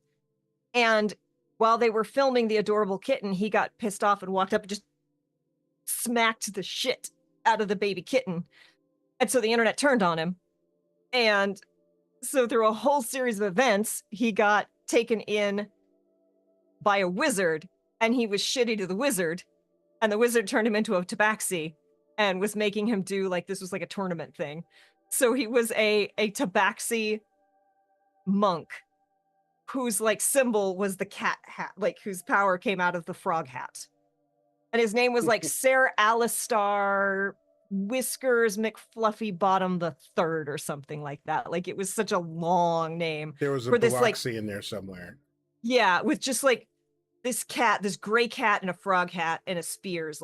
And while they were filming the adorable kitten, he got pissed off and walked up and just smacked the shit out of the baby kitten. And so the internet turned on him. And so through a whole series of events, he got taken in by a wizard, and he was shitty to the wizard. And the wizard turned him into a tabaxi and was making him do this was like a tournament thing. So he was a tabaxi monk whose symbol was the cat hat, whose power came out of the frog hat. And his name was Sir Alistar Whiskers McFluffy Bottom the Third or something like that. It was such a long name. There was a Biloxi in there somewhere. Yeah, with just this cat, this gray cat and a frog hat and a spears.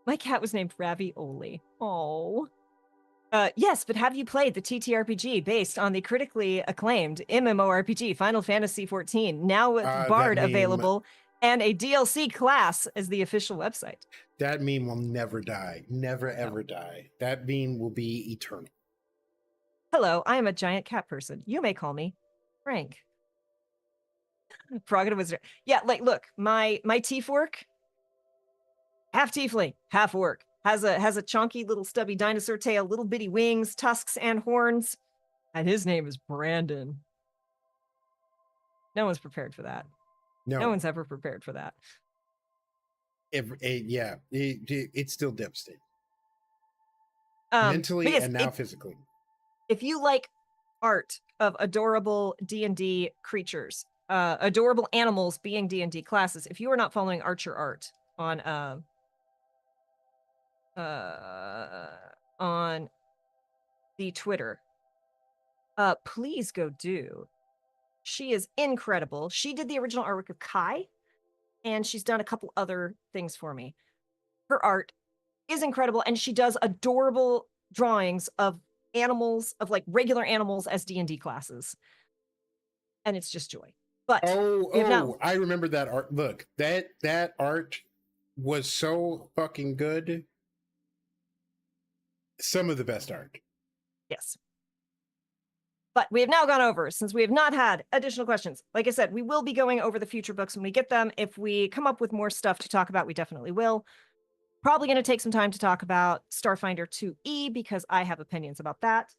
My cat was named Ravioli. Oh. Yes, but have you played the TTRPG based on the critically acclaimed MMORPG Final Fantasy XIV, now with That Bard meme, available and a DLC class as the official website? that meme will never die. Never ever die. That meme will be eternal. Hello, I am a giant cat person. You may call me Frank. Prerogative Wizard. Yeah, like look, my T-Fork, half tiefling, half orc, has a chunky little stubby dinosaur tail, little bitty wings, tusks, and horns, and his name is Brandon. No one's prepared for that. No one's ever prepared for that. It's still devastating. Mentally and now physically. If you like art of adorable D&D creatures, adorable animals being D&D classes, if you are not following Archer Art on the Twitter, please go do. She is incredible. She did the original artwork of Kai, and she's done a couple other things for me. Her art is incredible, and she does adorable drawings of animals, of like regular animals as D&D classes. And it's just joy. But I remember that art. Look, that art was so fucking good. Some of the best art. Yes. But we have now gone over, since we have not had additional questions. Like I said, we will be going over the future books when we get them. If we come up with more stuff to talk about, we definitely will. Probably going to take some time to talk about Starfinder 2E, because I have opinions about that.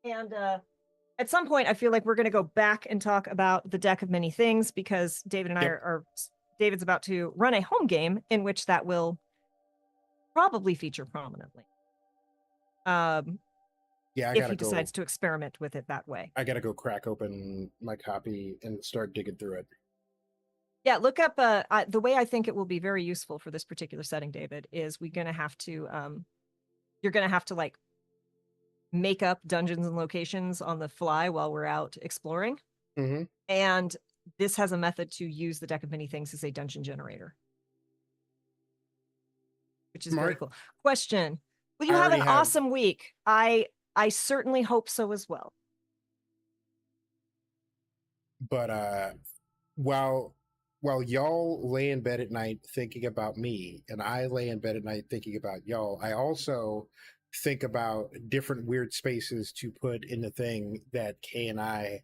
And at some point, I feel like we're going to go back and talk about the Deck of Many Things, because David and I are David's about to run a home game in which that will probably feature prominently. If he decides to experiment with it that way. I gotta go crack open my copy and start digging through it. Yeah, look up the way I think it will be very useful for this particular setting, David, is you're gonna have to like make up dungeons and locations on the fly while we're out exploring. Mm-hmm. And this has a method to use the Deck of Many Things as a dungeon generator, which is very cool. Question: will you have an awesome week? I certainly hope so as well. But while y'all lay in bed at night thinking about me, and I lay in bed at night thinking about y'all, I also think about different weird spaces to put in the thing that Kay and I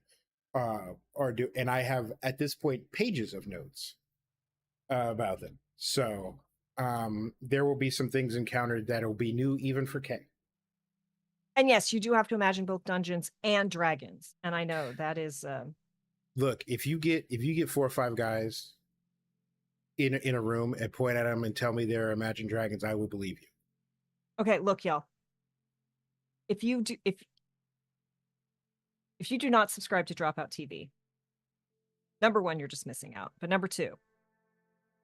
are doing. And I have, at this point, pages of notes about them. So there will be some things encountered that will be new even for Kay. And yes, you do have to imagine both Dungeons and Dragons. And I know that is look, if you get 4 or 5 guys in a room and point at them and tell me they're Imagine Dragons, I will believe you. Okay, look, y'all. If you do not subscribe to Dropout TV, number one, you're just missing out. But number two,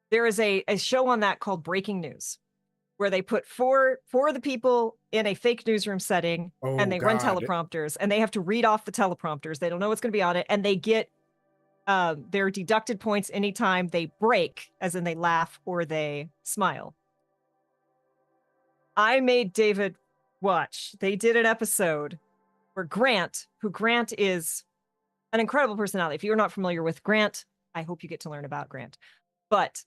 there is a show on that called Breaking News, where they put four of the people in a fake newsroom setting, and they run teleprompters, and they have to read off the teleprompters. They don't know what's going to be on it, and they get their deducted points anytime they break, as in they laugh or they smile. I made David watch. They did an episode where Grant is an incredible personality. If you're not familiar with Grant, I hope you get to learn about Grant. But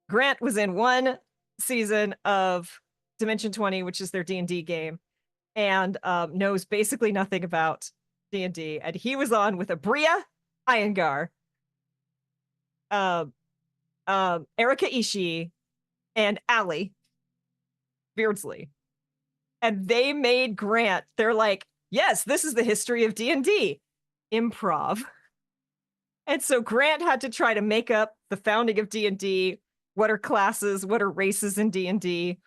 Grant was in one season of Dimension 20, which is their D&D game, and knows basically nothing about D&D. And he was on with Abria Iyengar, Erika Ishii, and Allie Beardsley. And they made Grant, they're like, yes, this is the history of D&D. Improv. And so Grant had to try to make up the founding of D&D. What are classes? What are races in D&D?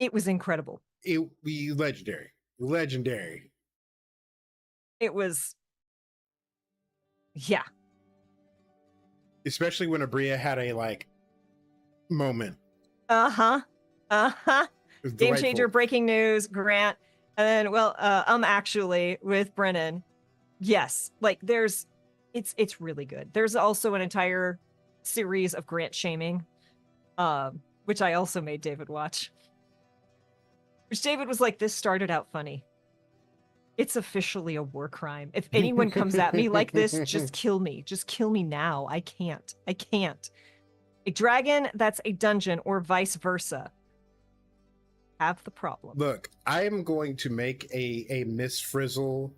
It was incredible. It was legendary. It was, yeah. Especially when Abria had a moment. Game changer, breaking news, Grant, and then actually with Brennan, Yes, like it's really good. There's also an entire series of Grant shaming, which I also made David watch. Which David was like, this started out funny. It's officially a war crime. If anyone comes at me like this, just kill me. Just kill me now. I can't. I can't. A dragon that's a dungeon or vice versa. Have the problem. Look, I am going to make a Miss Frizzle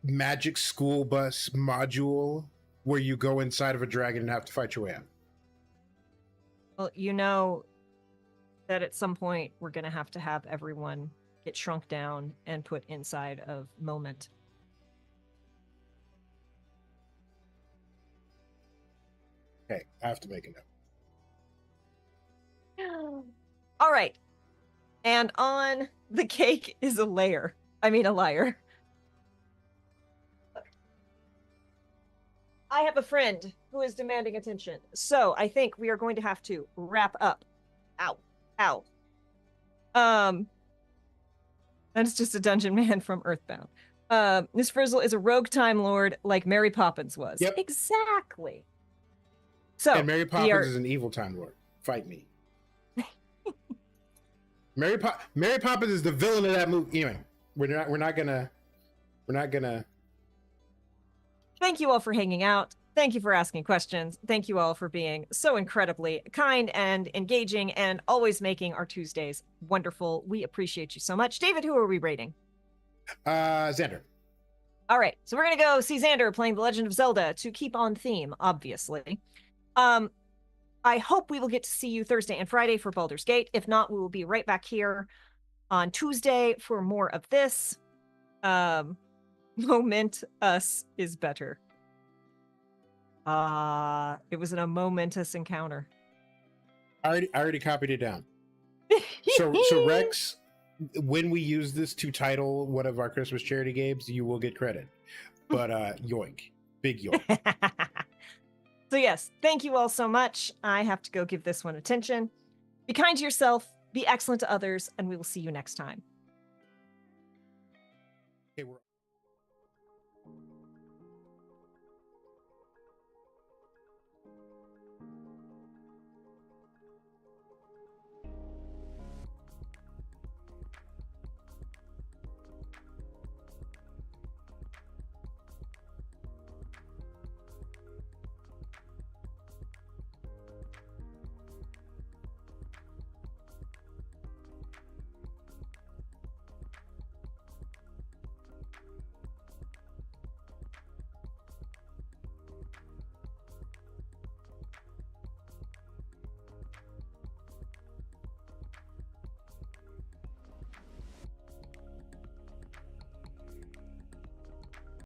magic school bus module where you go inside of a dragon and have to fight your way out. Well, you know that at some point we're going to have everyone get shrunk down and put inside of Moment. Okay, I have to make a note. All right. And on the cake is a liar. I have a friend who is demanding attention. So I think we are going to have to wrap up. Ow. Ow. That's just a dungeon man from Earthbound. Miss Frizzle is a rogue time lord like Mary Poppins was. Yep. Exactly. So And Mary Poppins is an evil time lord. Fight me. Mary Poppins is the villain of that movie. Anyway, we're not gonna. Thank you all for hanging out. Thank you for asking questions. Thank you all for being so incredibly kind and engaging and always making our Tuesdays wonderful. We appreciate you so much. David, who are we rating? Xander. All right, so we're gonna go see Xander playing The Legend of Zelda to keep on theme, obviously. I hope we will get to see you Thursday and Friday for Baldur's Gate. If not, we will be right back here on Tuesday for more of this. Moment us is better. It was a momentous encounter. I already copied it down. So Rex, when we use this to title one of our Christmas charity games, you will get credit. But yoink. Big yoink. So yes, thank you all so much. I have to go give this one attention. Be kind to yourself, be excellent to others, and we will see you next time. Okay, we're